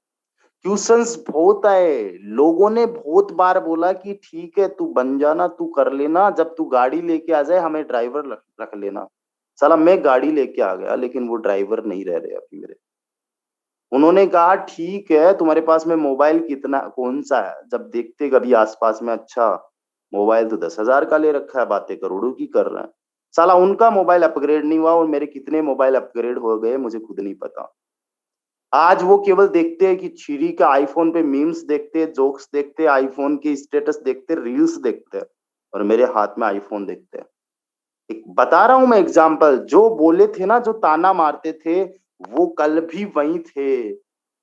क्वेश्चंस बहुत आए, लोगों ने बहुत बार बोला कि ठीक है तू बन जाना, तू कर लेना, जब तू गाड़ी लेके आ जाए हमें ड्राइवर रख लेना। साला मैं गाड़ी लेके आ गया लेकिन वो ड्राइवर नहीं रह रहे अभी मेरे। उन्होंने कहा ठीक है तुम्हारे पास में मोबाइल कितना कौन सा है, जब देखते कभी आसपास में, अच्छा मोबाइल तो 10,000 का ले रखा है, बातें करोड़ों की कर रहे हैं। साला उनका मोबाइल अपग्रेड नहीं हुआ और मेरे कितने मोबाइल अपग्रेड हो गए मुझे खुद नहीं पता। आज वो केवल देखते हैं कि छिरी का आईफोन पे मीम्स देखते, जोक्स देखते, आईफोन के स्टेटस देखते, रील्स देखते, और मेरे हाथ में आईफोन देखते हैं। एक बता रहा हूं मैं एग्जाम्पल, जो बोले थे ना, जो ताना मारते थे, वो कल भी वही थे।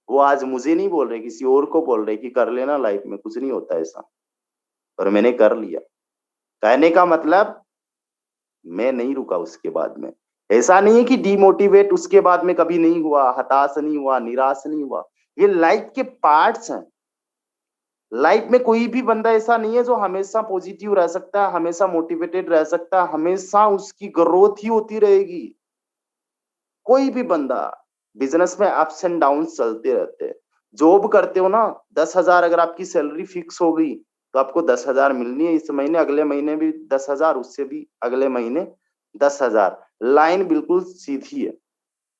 वो आज मुझे नहीं बोल रहे, किसी और को बोल रहे कि कर लेना, लाइफ में कुछ नहीं होता ऐसा। और मैंने कर लिया। कहने का मतलब मैं नहीं रुका उसके बाद में। ऐसा नहीं है कि डिमोटिवेट उसके बाद में कभी नहीं हुआ, हताश नहीं हुआ, निराश नहीं हुआ। ये लाइफ के पार्ट्स हैं। लाइफ में कोई भी बंदा ऐसा नहीं है जो हमेशा पॉजिटिव रह सकता है, हमेशा मोटिवेटेड रह सकता है, हमेशा उसकी ग्रोथ ही होती रहेगी। कोई भी बंदा, बिजनेस में अप्स एंड डाउन्स चलते रहते हैं। जॉब करते हो ना, 10,000 अगर आपकी सैलरी फिक्स हो गई तो आपको 10,000 मिलनी है इस महीने, अगले महीने भी 10,000, उससे भी अगले महीने 10,000। लाइन बिल्कुल सीधी है।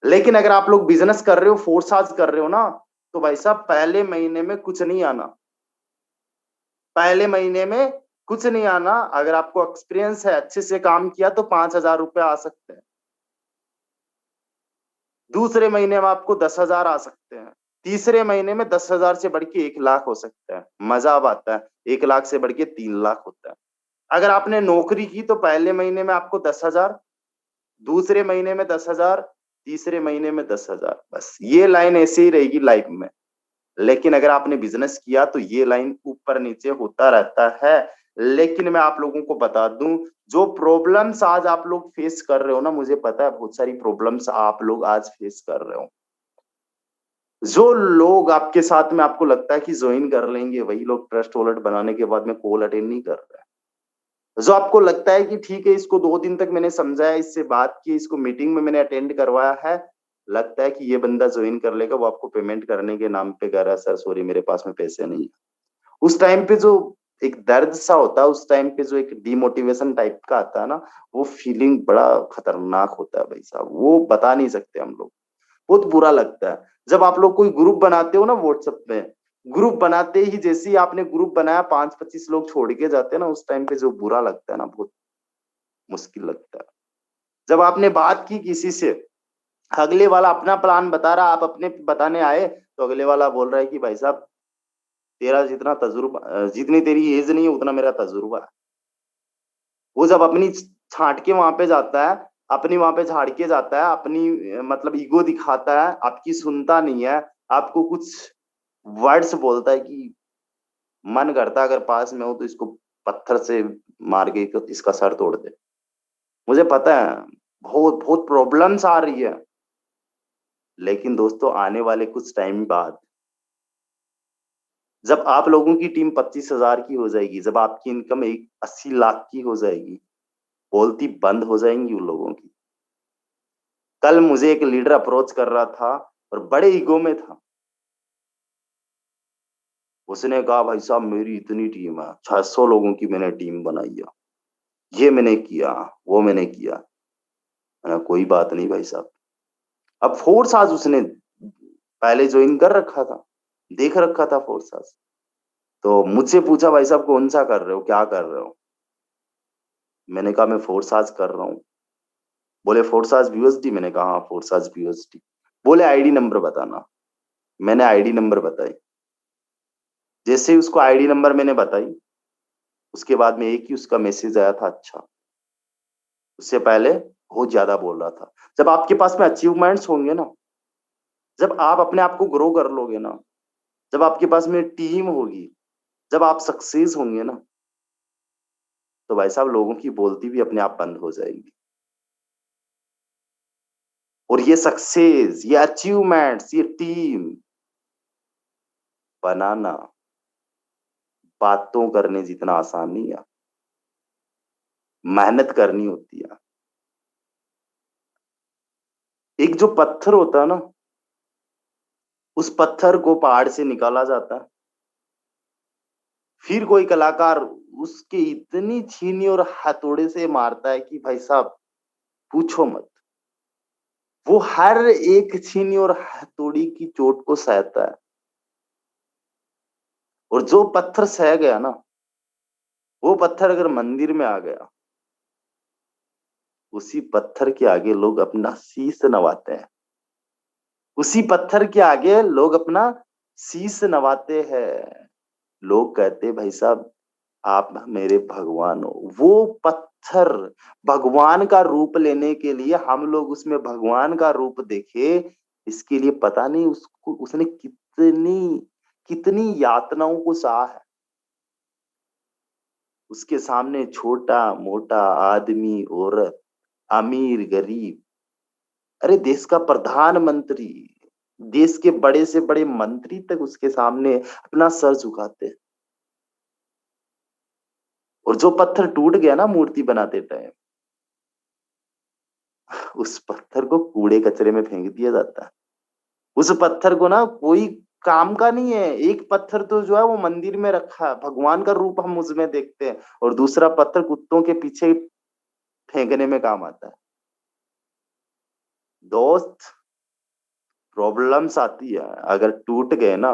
लेकिन अगर आप लोग बिजनेस कर रहे हो, फोर्साज कर रहे हो ना, तो भाई साहब पहले महीने में कुछ नहीं आना। पहले महीने में कुछ नहीं आना। अगर आपको एक्सपीरियंस है, अच्छे से काम किया, तो 5,000 रुपए आ सकते हैं। दूसरे महीने में आपको 10,000 आ सकते हैं। तीसरे महीने में 10,000 से बढ़ के 1,00,000 हो सकता है। मजा अब आता है। 1,00,000 से बढ़ के 3,00,000 होता है। अगर आपने नौकरी की तो पहले महीने में आपको 10,000, दूसरे महीने में 10,000, तीसरे महीने में 10,000। बस ये लाइन ऐसे ही रहेगी लाइफ में। लेकिन अगर आपने बिजनेस किया तो ये लाइन ऊपर नीचे होता रहता है। लेकिन मैं आप लोगों को बता दूं, जो प्रॉब्लम्स आज आप लोग फेस कर रहे हो ना, मुझे पता है बहुत सारी प्रॉब्लम्स आप लोग आज फेस कर रहे हो। जो लोग आपके साथ में आपको लगता है कि ज्वाइन कर लेंगे, वही लोग ट्रस्ट वॉलेट बनाने के बाद में कॉल अटेंड नहीं कर रहे हैं। जो आपको लगता है कि ठीक है इसको 2 दिन तक मैंने समझाया, इससे बात की, इसको मीटिंग में मैंने अटेंड करवाया है, लगता है कि ये बंदा ज्वाइन कर लेगा, वो आपको पेमेंट करने के नाम पे कह रहा है सर सॉरी मेरे पास में पैसे नहीं है। उस टाइम पे जो एक दर्द सा होता है, उस टाइम पे जो एक डिमोटिवेशन टाइप का आता है ना, वो फीलिंग बड़ा खतरनाक होता है भाई साहब, वो बता नहीं सकते हम लोग। बहुत बुरा लगता है जब आप लोग कोई ग्रुप बनाते हो ना व्हाट्सएप पे। ग्रुप बनाते ही जैसे ही आपने ग्रुप बनाया, 5-25 लोग छोड़ के जाते हैं ना, उस टाइम पे जो बुरा लगता है ना, बहुत मुश्किल लगता है। जब आपने बात की किसी से, अगले वाला अपना प्लान बता रहा, आप अपने बताने आए, तो अगले वाला बोल रहा है कि भाई साहब तेरा जितना तजुर्बा, जितनी तेरी एज नहीं है उतना मेरा तजुर्बा है। वो जब अपनी छांट के वहां पे जाता है, अपनी वहां पे झाड़ के जाता है, अपनी मतलब ईगो दिखाता है, आपकी सुनता नहीं है, आपको कुछ वर्ड्स बोलता है कि मन करता है अगर पास में हो तो इसको पत्थर से मार के इसका सर तोड़ दे। मुझे पता है बहुत बहुत प्रॉब्लम्स आ रही है। लेकिन दोस्तों आने वाले कुछ टाइम बाद जब आप लोगों की टीम 25,000 की हो जाएगी, जब आपकी इनकम 80 लाख की हो जाएगी, बोलती बंद हो जाएंगी उन लोगों की। कल मुझे एक लीडर अप्रोच कर रहा था और बड़े ईगो में था। उसने कहा भाई साहब मेरी इतनी टीम है, 600 लोगों की मैंने टीम बनाई है, ये मैंने किया, वो मैंने किया। मैंने कोई बात नहीं भाई साहब। अब फोर्स आज उसने पहले ज्वाइन कर रखा था, देख रखा था फोर्स आज। तो मुझसे पूछा भाई साहब कौन सा कर रहे हो, क्या कर रहे हो? मैंने कहा मैं फोर्स आज कर रहा हूँ। बोले फोर्साज बीएसडी, मैंने कहा हाँ फोर्साज बीएसडी। बोले आईडी नंबर बताना। मैंने आईडी नंबर बताई। जैसे ही उसको आईडी नंबर मैंने बताई, उसके बाद में एक ही उसका मैसेज आया था अच्छा। उससे पहले बहुत ज्यादा बोल रहा था। जब आपके पास में अचीवमेंट्स होंगे ना, जब आप अपने आप को ग्रो कर लोगे ना, जब आपके पास में टीम होगी, जब आप सक्सेस होंगे ना, तो भाई साहब लोगों की बोलती भी अपने आप बंद हो जाएगी। और ये सक्सेस, ये अचीवमेंट्स, ये टीम बनाना बातों करने जितना आसान नहीं है, मेहनत करनी होती है। एक जो पत्थर होता है ना, उस पत्थर को पहाड़ से निकाला जाता है। फिर कोई कलाकार उसके इतनी छीनी और हथौड़े से मारता है कि भाई साहब पूछो मत। वो हर एक छीनी और हथौड़ी की चोट को सहता है, और जो पत्थर सह गया ना, वो पत्थर अगर मंदिर में आ गया, उसी पत्थर के आगे लोग अपना शीश नवाते हैं। उसी पत्थर के आगे लोग अपना शीश नवाते हैं। लोग कहते भाई साहब आप मेरे भगवान हो। वो पत्थर भगवान का रूप लेने के लिए हम लोग उसमें भगवान का रूप देखे, इसके लिए पता नहीं उसको उसने कितनी कितनी यातनाओं को सहा है। उसके सामने छोटा मोटा आदमी औरत, अमीर गरीब, अरे देश का प्रधानमंत्री, देश के बड़े से बड़े मंत्री तक उसके सामने अपना सर झुकाते हैं। और जो पत्थर टूट गया ना मूर्ति बनाते टाइम, उस पत्थर को कूड़े कचरे में फेंक दिया जाता है। उस पत्थर को ना कोई काम का नहीं है। एक पत्थर तो जो है वो मंदिर में रखा है, भगवान का रूप हम उसमें देखते हैं, और दूसरा पत्थर कुत्तों के पीछे फेंकने में काम आता है। दोस्त, प्रॉब्लम्स आती है, अगर टूट गए ना,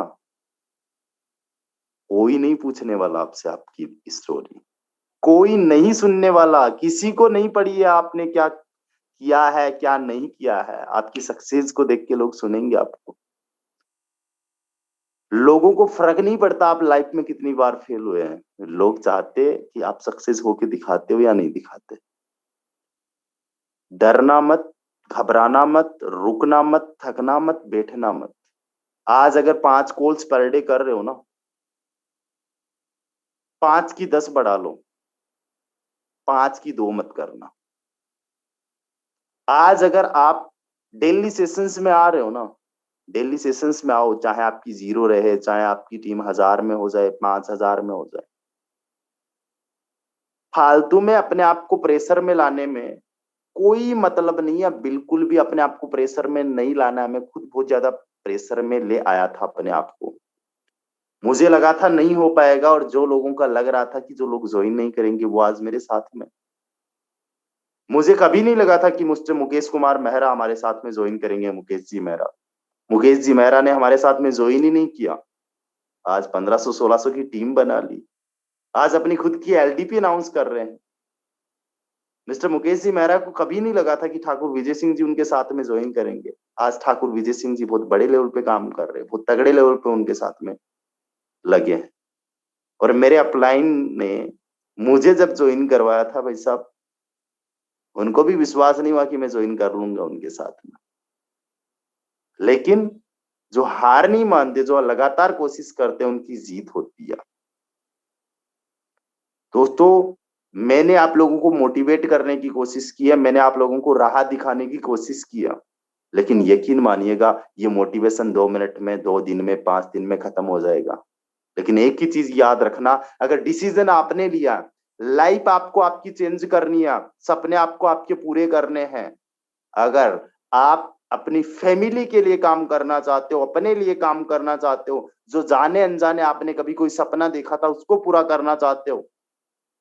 कोई नहीं पूछने वाला आपसे आपकी स्टोरी, कोई नहीं सुनने वाला, किसी को नहीं पड़ी है आपने क्या किया है क्या नहीं किया है। आपकी सक्सेस को देख के लोग सुनेंगे आपको। लोगों को फर्क नहीं पड़ता आप लाइफ में कितनी बार फेल हुए हैं, लोग चाहते कि आप सक्सेस होके दिखाते हो या नहीं दिखाते। डरना मत, घबराना मत, रुकना मत, थकना मत, बैठना मत। आज अगर 5 कॉल्स पर डे कर रहे हो ना, 5 की 10 बढ़ा लो, 5 की 2 मत करना। आज अगर आप डेली सेशंस में आ रहे हो ना, डेली सेशंस में आओ, चाहे आपकी 0 रहे, चाहे आपकी टीम 1000 में हो जाए, 5000 में हो जाए। फालतू में अपने आप को प्रेशर में लाने में कोई मतलब नहीं है। बिल्कुल भी अपने आप को प्रेशर में नहीं लाना है। मैं खुद बहुत ज्यादा प्रेशर में ले आया था अपने आप को। मुझे लगा था नहीं हो पाएगा, और जो लोगों का लग रहा था कि जो लोग ज्वाइन नहीं करेंगे वो आज मेरे साथ में। मुझे कभी नहीं लगा था कि मुझसे मुकेश कुमार मेहरा हमारे साथ में ज्वाइन करेंगे। मुकेश जी मेहरा, मुकेश जी मेहरा ने हमारे साथ में ज्वाइन ही नहीं किया। आज 1500-1600 की टीम बना ली, आज अपनी खुद की एलडीपी अनाउंस कर रहे हैं। मिस्टर मुकेश जी मेहरा को कभी नहीं लगा था कि ठाकुर विजय सिंह जी उनके साथ में ज्वाइन करेंगे। आज ठाकुर विजय सिंह जी बहुत बड़े लेवल पे काम कर रहे हैं, बहुत तगड़े लेवल पे उनके साथ में लगे हैं। और मेरे अपलाइन ने मुझे जब ज्वाइन करवाया था भाई साहब, उनको भी विश्वास नहीं हुआ कि मैं ज्वाइन कर लूंगा उनके साथ में। लेकिन जो हार नहीं मानते, जो लगातार कोशिश करते हैं, उनकी जीत होती है। दोस्तों, मैंने आप लोगों को मोटिवेट करने की कोशिश की है, मैंने आप लोगों को राह दिखाने की कोशिश की है, लेकिन यकीन मानिएगा ये मोटिवेशन 2 मिनट में, 2 दिन में, 5 दिन में खत्म हो जाएगा। लेकिन एक ही चीज याद रखना, अगर डिसीजन आपने लिया, लाइफ आपको आपकी चेंज करनी है, सपने आपको आपके पूरे करने हैं, अगर आप अपनी फैमिली के लिए काम करना चाहते हो, अपने लिए काम करना चाहते हो, जो जाने अनजाने आपने कभी कोई सपना देखा था उसको पूरा करना चाहते हो,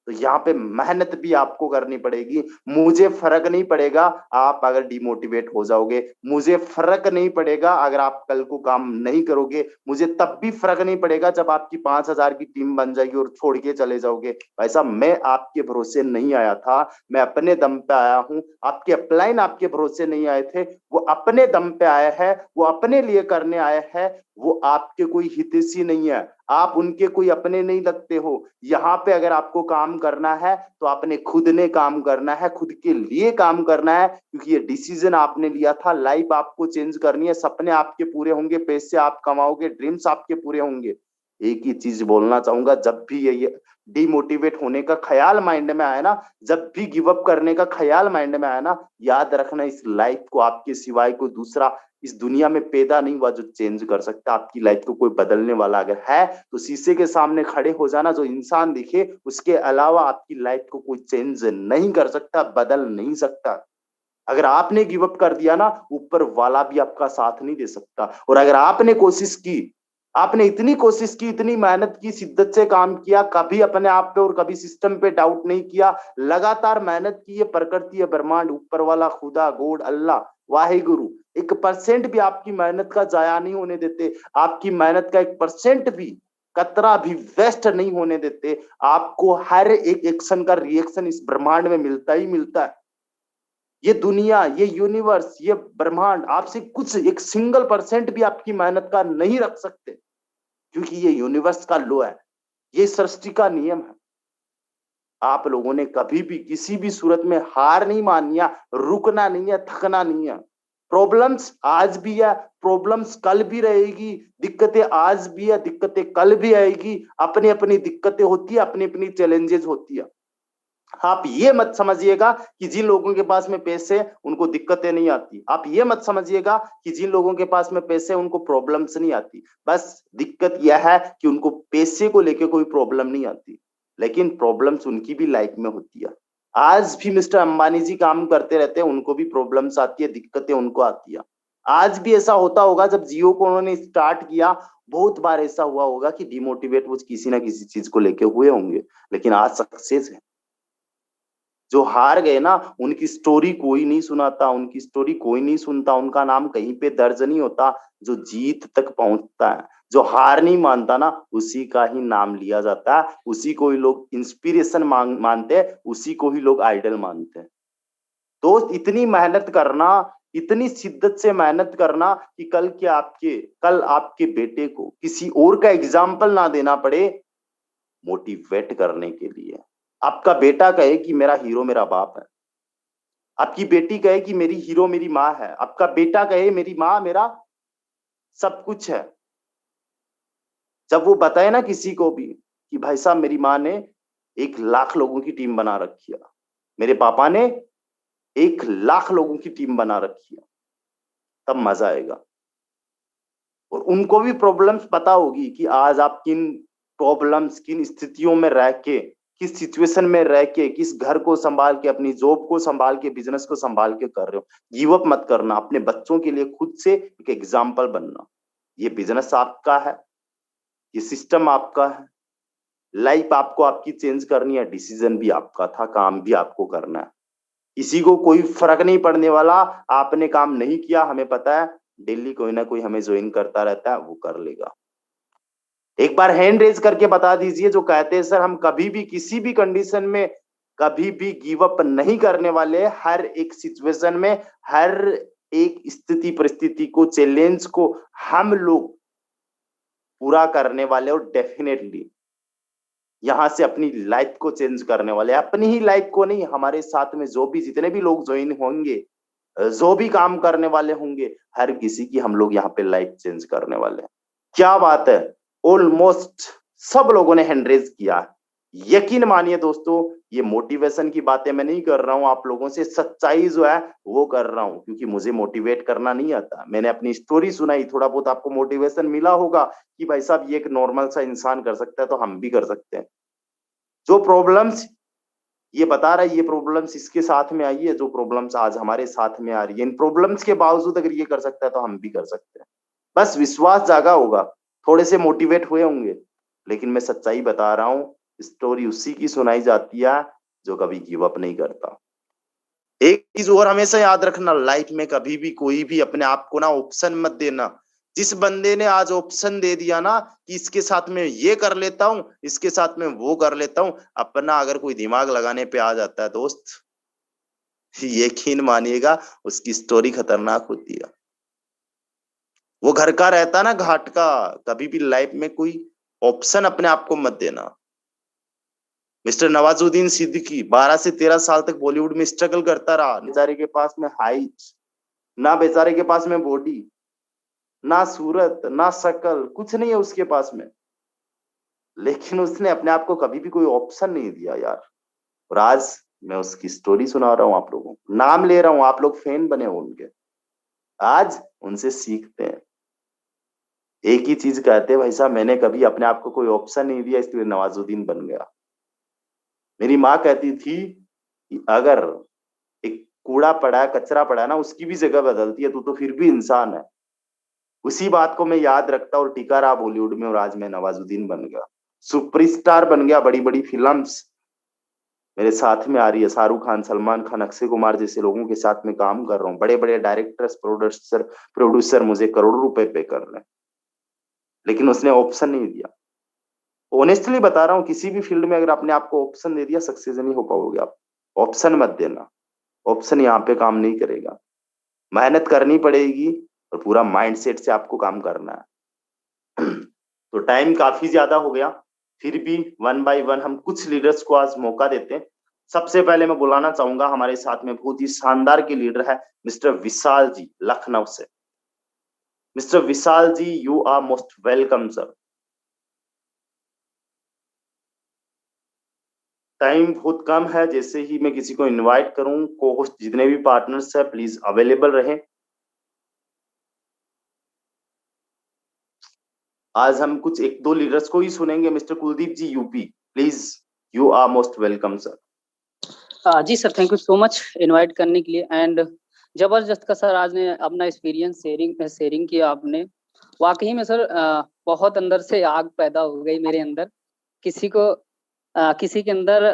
तो यहाँ पे मेहनत भी आपको करनी पड़ेगी। मुझे फर्क नहीं पड़ेगा आप अगर डिमोटिवेट हो जाओगे, मुझे फर्क नहीं पड़ेगा अगर आप कल को काम नहीं करोगे, मुझे तब भी फर्क नहीं पड़ेगा जब आपकी 5000 की टीम बन जाएगी और छोड़ के चले जाओगे। भाई साहब, मैं आपके भरोसे नहीं आया था, मैं अपने दम पे आया हूँ। आपके अपलाइन आपके भरोसे नहीं आए थे, वो अपने दम पे आए हैं, वो अपने लिए करने आए हैं। वो आपके कोई हितैषी नहीं है, आप उनके कोई अपने नहीं लगते हो। यहाँ पे अगर आपको काम करना है तो आपने खुद ने काम करना है, खुद के लिए काम करना है, क्योंकि ये डिसीजन आपने लिया था। लाइफ आपको चेंज करनी है, सपने आपके पूरे होंगे, पैसे आप कमाओगे, ड्रीम्स आपके पूरे होंगे। एक ही चीज बोलना चाहूंगा, जब भी ये डिमोटिवेट होने का ख्याल माइंड में आया ना, जब भी गिव अप करने का ख्याल माइंड में आया ना, याद रखना इस लाइफ को आपके सिवाय कोई दूसरा इस दुनिया में पैदा नहीं हुआ जो चेंज कर सकता। आपकी लाइफ को कोई बदलने वाला अगर है तो शीशे के सामने खड़े हो जाना, जो इंसान दिखे उसके अलावा आपकी लाइफ को कोई चेंज नहीं कर सकता, बदल नहीं सकता। अगर आपने गिव अप कर दिया ना, ऊपर वाला भी आपका साथ नहीं दे सकता। और अगर आपने कोशिश की, आपने इतनी कोशिश की, इतनी मेहनत की, शिद्दत से काम किया, कभी अपने आप पे और कभी सिस्टम पे डाउट नहीं किया, लगातार मेहनत की, ये प्रकृति है, ब्रह्मांड, ऊपर वाला, खुदा, गॉड, अल्लाह, वाहिगुरु 1% भी आपकी मेहनत का जाया नहीं होने देते। आपकी मेहनत का 1% भी, कतरा भी वेस्ट नहीं होने देते। आपको हर एक एक्शन का रिएक्शन इस ब्रह्मांड में मिलता ही मिलता है। ये दुनिया, ये यूनिवर्स, ये ब्रह्मांड आपसे कुछ 1% भी आपकी मेहनत का नहीं रख सकते, क्योंकि ये यूनिवर्स का लॉ है, ये सृष्टि का नियम है। आप लोगों ने कभी भी किसी भी सूरत में हार नहीं माननी है, रुकना नहीं है, थकना नहीं है। प्रॉब्लम्स आज भी है, प्रॉब्लम्स कल भी रहेगी, दिक्कतें आज भी है, दिक्कतें कल भी आएगी। अपनी अपनी दिक्कतें होती है, अपनी अपनी चैलेंजेस होती है। आप ये मत समझिएगा कि जिन लोगों के पास में पैसे उनको दिक्कतें नहीं आती। आप ये मत समझिएगा कि जिन लोगों के पास में पैसे उनको प्रॉब्लम्स नहीं आती। बस दिक्कत यह है कि उनको पैसे को लेके कोई प्रॉब्लम नहीं आती, लेकिन प्रॉब्लम्स उनकी भी लाइफ में होती है। आज भी मिस्टर अंबानी जी काम करते रहते हैं, उनको भी प्रॉब्लम्स आती है, दिक्कतें उनको आती है। आज भी ऐसा होता होगा, जब जियो को उन्होंने स्टार्ट किया, बहुत बार ऐसा हुआ होगा कि डिमोटिवेट वो किसी ना किसी चीज को लेके हुए होंगे, लेकिन आज सक्सेस है। जो हार गए ना, उनकी स्टोरी कोई नहीं सुनाता, उनकी स्टोरी कोई नहीं सुनता, उनका नाम कहीं पे दर्ज नहीं होता। जो जीत तक पहुंचता है, जो हार नहीं मानता ना, उसी का ही नाम लिया जाता है, उसी को ही लोग इंस्पिरेशन मानते हैं, उसी को ही लोग आइडल मानते हैं। दोस्त, इतनी मेहनत करना, इतनी शिद्दत से मेहनत करना कि कल आपके बेटे को किसी और का एग्जाम्पल ना देना पड़े, मोटिवेट करने के लिए। आपका बेटा कहे कि मेरा हीरो मेरा बाप है, आपकी बेटी कहे कि मेरी हीरो मेरी माँ है, आपका बेटा कहे मेरी माँ मेरा सब कुछ है। जब वो बताए ना किसी को भी कि भाई साहब मेरी माँ ने 1 लाख लोगों की टीम बना रखी है, मेरे पापा ने 1 लाख लोगों की टीम बना रखी है, तब मजा आएगा। और उनको भी प्रॉब्लम्स पता होगी कि आज आप किन प्रॉब्लम्स, किन स्थितियों में रह के, किस सिचुएशन में रह के, किस घर को संभाल के, अपनी जॉब को संभाल के, बिजनेस को संभाल के कर रहे हो। गिव अप मत करना, अपने बच्चों के लिए खुद से एक एग्जाम्पल बनना। ये बिजनेस आपका है, ये सिस्टम आपका है, लाइफ आपको आपकी चेंज करनी है, डिसीजन भी आपका था, काम भी आपको करना है। किसी को कोई फर्क नहीं पड़ने वाला। आपने काम नहीं किया, हमें पता है, डेली कोई ना कोई हमें ज्वाइन करता रहता है, वो कर लेगा। एक बार हैंड रेज करके बता दीजिए जो कहते हैं सर हम कभी भी किसी भी कंडीशन में कभी भी गिव अप नहीं करने वाले। हर एक सिचुएशन में, हर एक स्थिति परिस्थिति को, चैलेंज को हम लोग पूरा करने वाले, और डेफिनेटली यहां से अपनी लाइफ को चेंज करने वाले। अपनी ही लाइफ को नहीं, हमारे साथ में जो भी जितने भी लोग ज्वाइन होंगे, जो भी काम करने वाले होंगे, हर किसी की हम लोग यहाँ पे लाइफ चेंज करने वाले हैं। क्या बात है, ऑलमोस्ट सब लोगों ने हैंड रेज किया। यकीन मानिए दोस्तों, ये मोटिवेशन की बातें मैं नहीं कर रहा हूं आप लोगों से, सच्चाई जो है वो कर रहा हूं, क्योंकि मुझे मोटिवेट करना नहीं आता। मैंने अपनी स्टोरी सुनाई, थोड़ा बहुत आपको मोटिवेशन मिला होगा कि भाई साहब ये एक नॉर्मल सा इंसान कर सकता है तो हम भी कर सकते हैं। जो प्रॉब्लम्स ये बता रहा है, ये प्रॉब्लम्स इसके साथ में आई है, जो प्रॉब्लम्स आज हमारे साथ में आ रही है, इन प्रॉब्लम्स के बावजूद अगर ये कर सकता है तो हम भी कर सकते हैं। बस विश्वास जागा होगा, थोड़े से मोटिवेट हुए होंगे, लेकिन मैं सच्चाई बता रहा हूँ, स्टोरी उसी की सुनाई जाती है जो कभी गिव अप नहीं करता। एक चीज और हमेशा याद रखना, लाइफ में कभी भी कोई भी अपने आप को ना ऑप्शन मत देना। जिस बंदे ने आज ऑप्शन दे दिया ना कि इसके साथ में ये कर लेता हूं, इसके साथ में वो कर लेता हूं, अपना अगर कोई दिमाग लगाने पे आ जाता है दोस्त, यकीन मानिएगा उसकी स्टोरी खतरनाक होती है। वो घर का रहता ना घाट का। कभी भी लाइफ में कोई ऑप्शन अपने आप को मत देना। मिस्टर नवाजुद्दीन सिद्दीकी 12 से 13 साल तक बॉलीवुड में स्ट्रगल करता रहा। बेचारे के पास में हाइट ना, बेचारे के पास में बॉडी ना, सूरत ना, शकल, कुछ नहीं है उसके पास में, लेकिन उसने अपने आप को कभी भी कोई ऑप्शन नहीं दिया यार। और आज मैं उसकी स्टोरी सुना रहा हूं आप लोगों को, नाम ले रहा हूं, आप लोग फैन बने हो उनके, आज उनसे सीखते हैं। एक ही चीज कहते हैं, भाई साहब मैंने कभी अपने आप को कोई ऑप्शन नहीं दिया इसलिए नवाजुद्दीन बन गया। मेरी माँ कहती थी कि अगर एक कूड़ा पड़ा है, कचरा पड़ा है ना, उसकी भी जगह बदलती है, तू तो फिर भी इंसान है। उसी बात को मैं याद रखता और टिका रहा बॉलीवुड में, और आज मैं नवाजुद्दीन बन गया, सुपरस्टार बन गया। बड़ी बड़ी फिल्म्स मेरे साथ में आ रही है, शाहरुख खान, सलमान खान, अक्षय कुमार जैसे लोगों के साथ में काम कर रहा हूँ। बड़े बड़े डायरेक्टर्स, प्रोड्यूसर मुझे करोड़ों रुपए पे कर रहे हैं, लेकिन उसने ऑप्शन नहीं दिया। ऑनेस्टली बता रहा हूँ, किसी भी फील्ड में अगर आपने आपको ऑप्शन दे दिया, सक्सेस नहीं हो पाओगे आप। ऑप्शन मत देना, ऑप्शन यहाँ पे काम नहीं करेगा। मेहनत करनी पड़ेगी और पूरा माइंडसेट से आपको काम करना है। तो टाइम काफी ज्यादा हो गया, फिर भी वन बाय वन हम कुछ लीडर्स को आज मौका देते हैं। सबसे पहले मैं बुलाना चाहूंगा, हमारे साथ में बहुत ही शानदार के लीडर है मिस्टर विशाल जी, लखनऊ से। Mister Vishal ji, you are most welcome sir. Time बहुत कम है, जैसे ही मैं किसी को इनवाइट करूं, को होस्ट जितने भी पार्टनर्स है प्लीज अवेलेबल रहें। आज हम कुछ एक दो लीडर्स को ही सुनेंगे। Mister Kuldeep ji, UP, please, you are most welcome sir. जी sir, thank you so much invite करने के लिए। एंड जबरदस्त का सर आज ने अपना एक्सपीरियंस शेयरिंग किया आपने। वाकई में सर बहुत अंदर से आग पैदा हो गई मेरे अंदर। किसी के अंदर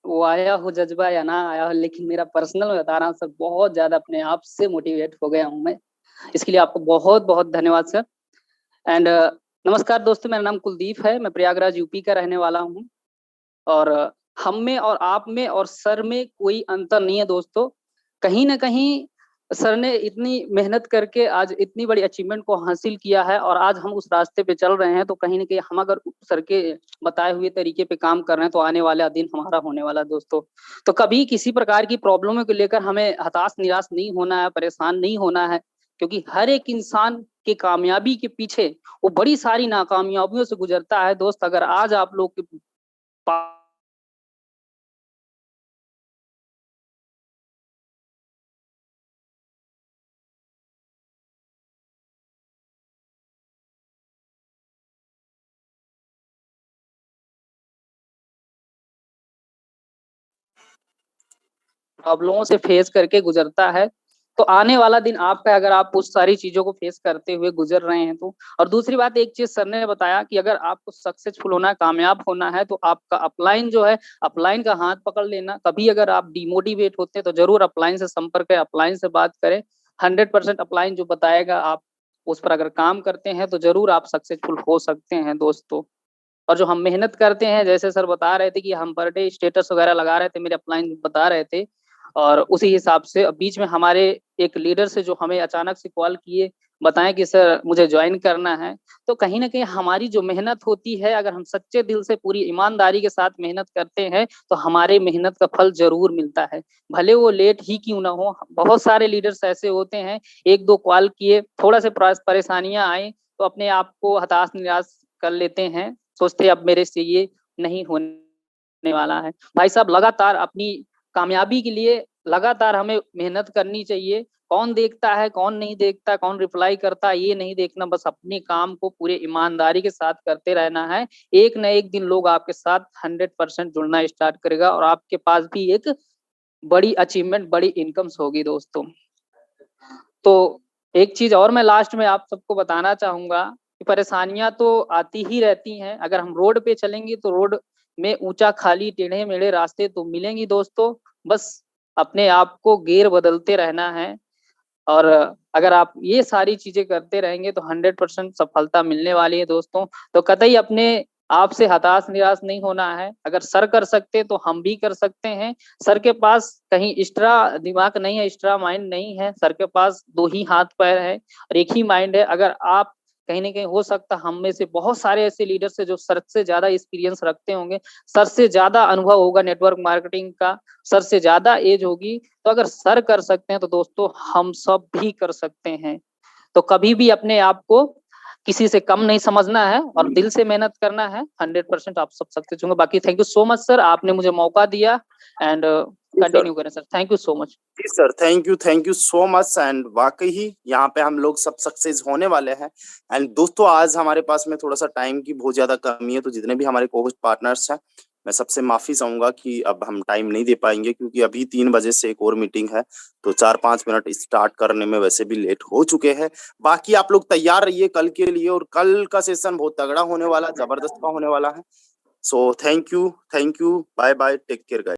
वो आया हो जज्बा या ना आया हो, लेकिन मेरा पर्सनल बता रहा हूँ सर, बहुत ज्यादा अपने आप से मोटिवेट हो गया हूँ मैं। इसके लिए आपको बहुत बहुत धन्यवाद सर। एंड नमस्कार दोस्तों, मेरा नाम कुलदीप है, मैं प्रयागराज यूपी का रहने वाला हूँ। और हम में और आप में और सर में कोई अंतर नहीं है दोस्तों। कहीं ना कहीं सर ने इतनी मेहनत करके आज इतनी बड़ी अचीवमेंट को हासिल किया है, और आज हम उस रास्ते पे चल रहे हैं। तो कहीं ना कहीं हम अगर सर के बताए हुए तरीके पे काम कर रहे हैं, तो आने वाला दिन हमारा होने वाला दोस्तों। तो कभी किसी प्रकार की प्रॉब्लमों को लेकर हमें हताश निराश नहीं होना है, परेशान नहीं होना है, क्योंकि हर एक इंसान की कामयाबी के पीछे वो बड़ी सारी नाकामयाबियों से गुजरता है दोस्त। अगर आज आप लोग के प्रॉब्लमों से फेस करके गुजरता है, तो आने वाला दिन आपका, अगर आप उस सारी चीजों को फेस करते हुए गुजर रहे हैं तो। और दूसरी बात, एक चीज सर ने बताया कि अगर आपको सक्सेसफुल होना है, कामयाब होना है, तो आपका अपलाइन जो है, अपलाइन का हाथ पकड़ लेना। कभी अगर आप डिमोटिवेट होते हैं तो जरूर अपलाइन से संपर्क करें, अपलाइन से बात करें। 100% अपलाइन जो बताएगा, आप उस पर अगर काम करते हैं तो जरूर आप सक्सेसफुल हो सकते हैं दोस्तों। और जो हम मेहनत करते हैं, जैसे सर बता रहे थे कि हम पर डे स्टेटस वगैरह लगा रहे थे, मेरे अपलाइन बता रहे थे, और उसी हिसाब से बीच में हमारे एक लीडर से जो हमें अचानक से कॉल किए, बताएं कि सर मुझे ज्वाइन करना है। तो कहीं ना कहीं हमारी जो मेहनत होती है, अगर हम सच्चे दिल से पूरी ईमानदारी के साथ मेहनत करते हैं, तो हमारे मेहनत का फल जरूर मिलता है, भले वो लेट ही क्यों ना हो। बहुत सारे लीडर्स ऐसे होते हैं, एक दो कॉल किए, थोड़ा से परेशानियां आई तो अपने आप को हताश निराश कर लेते हैं, सोचते अब मेरे से ये नहीं होने वाला है। भाई साहब, लगातार अपनी कामयाबी के लिए लगातार हमें मेहनत करनी चाहिए। कौन देखता है, कौन नहीं देखता, कौन रिप्लाई करता है, ये नहीं देखना, बस अपने काम को पूरे ईमानदारी के साथ करते रहना है। एक न एक दिन लोग आपके साथ 100% जुड़ना स्टार्ट करेगा, और आपके पास भी एक बड़ी अचीवमेंट, बड़ी इनकम्स होगी दोस्तों। तो एक चीज और मैं लास्ट में आप सबको बताना चाहूंगा कि परेशानियां तो आती ही रहती हैं। अगर हम रोड पे चलेंगे तो रोड में ऊंचा खाली टेढ़े मेढ़े रास्ते तो मिलेंगी दोस्तों, बस अपने आप को गियर बदलते रहना है। और अगर आप ये सारी चीजें करते रहेंगे तो 100% सफलता मिलने वाली है दोस्तों। तो कतई अपने आप से हताश निराश नहीं होना है। अगर सर कर सकते हैं तो हम भी कर सकते हैं। सर के पास कहीं एक्स्ट्रा दिमाग नहीं है, एक्स्ट्रा माइंड नहीं है। सर के पास दो ही हाथ पैर है और एक ही माइंड है। अगर आप कहीं ना कहीं, हो सकता हम में से बहुत सारे ऐसे लीडर्स है जो सर से ज्यादा एक्सपीरियंस रखते होंगे, सर से ज्यादा अनुभव होगा नेटवर्क मार्केटिंग का, सर से ज्यादा एज होगी। तो अगर सर कर सकते हैं तो दोस्तों हम सब भी कर सकते हैं। तो कभी भी अपने आप को किसी से कम नहीं समझना है और दिल से मेहनत करना है। 100% आप सब सक्सेस होंगे। बाकी thank you so much sir, आपने मुझे मौका दिया। एंड कंटिन्यू करें sir. Thank you so much. जी sir, thank you so much. And वाकई ही यहाँ पे हम लोग सब सक्सेस होने वाले हैं। एंड दोस्तों, आज हमारे पास में थोड़ा सा टाइम की बहुत ज्यादा कमी है, तो जितने भी हमारे कोहोस्ट पार्टनर्स हैं मैं सबसे माफी चाहूंगा कि अब हम टाइम नहीं दे पाएंगे, क्योंकि अभी 3 बजे से एक और मीटिंग है, तो 4-5 मिनट स्टार्ट करने में वैसे भी लेट हो चुके हैं। बाकी आप लोग तैयार रहिए कल के लिए, और कल का सेशन बहुत तगड़ा होने वाला, जबरदस्त का होने वाला है। So thank you, bye bye, take care guys.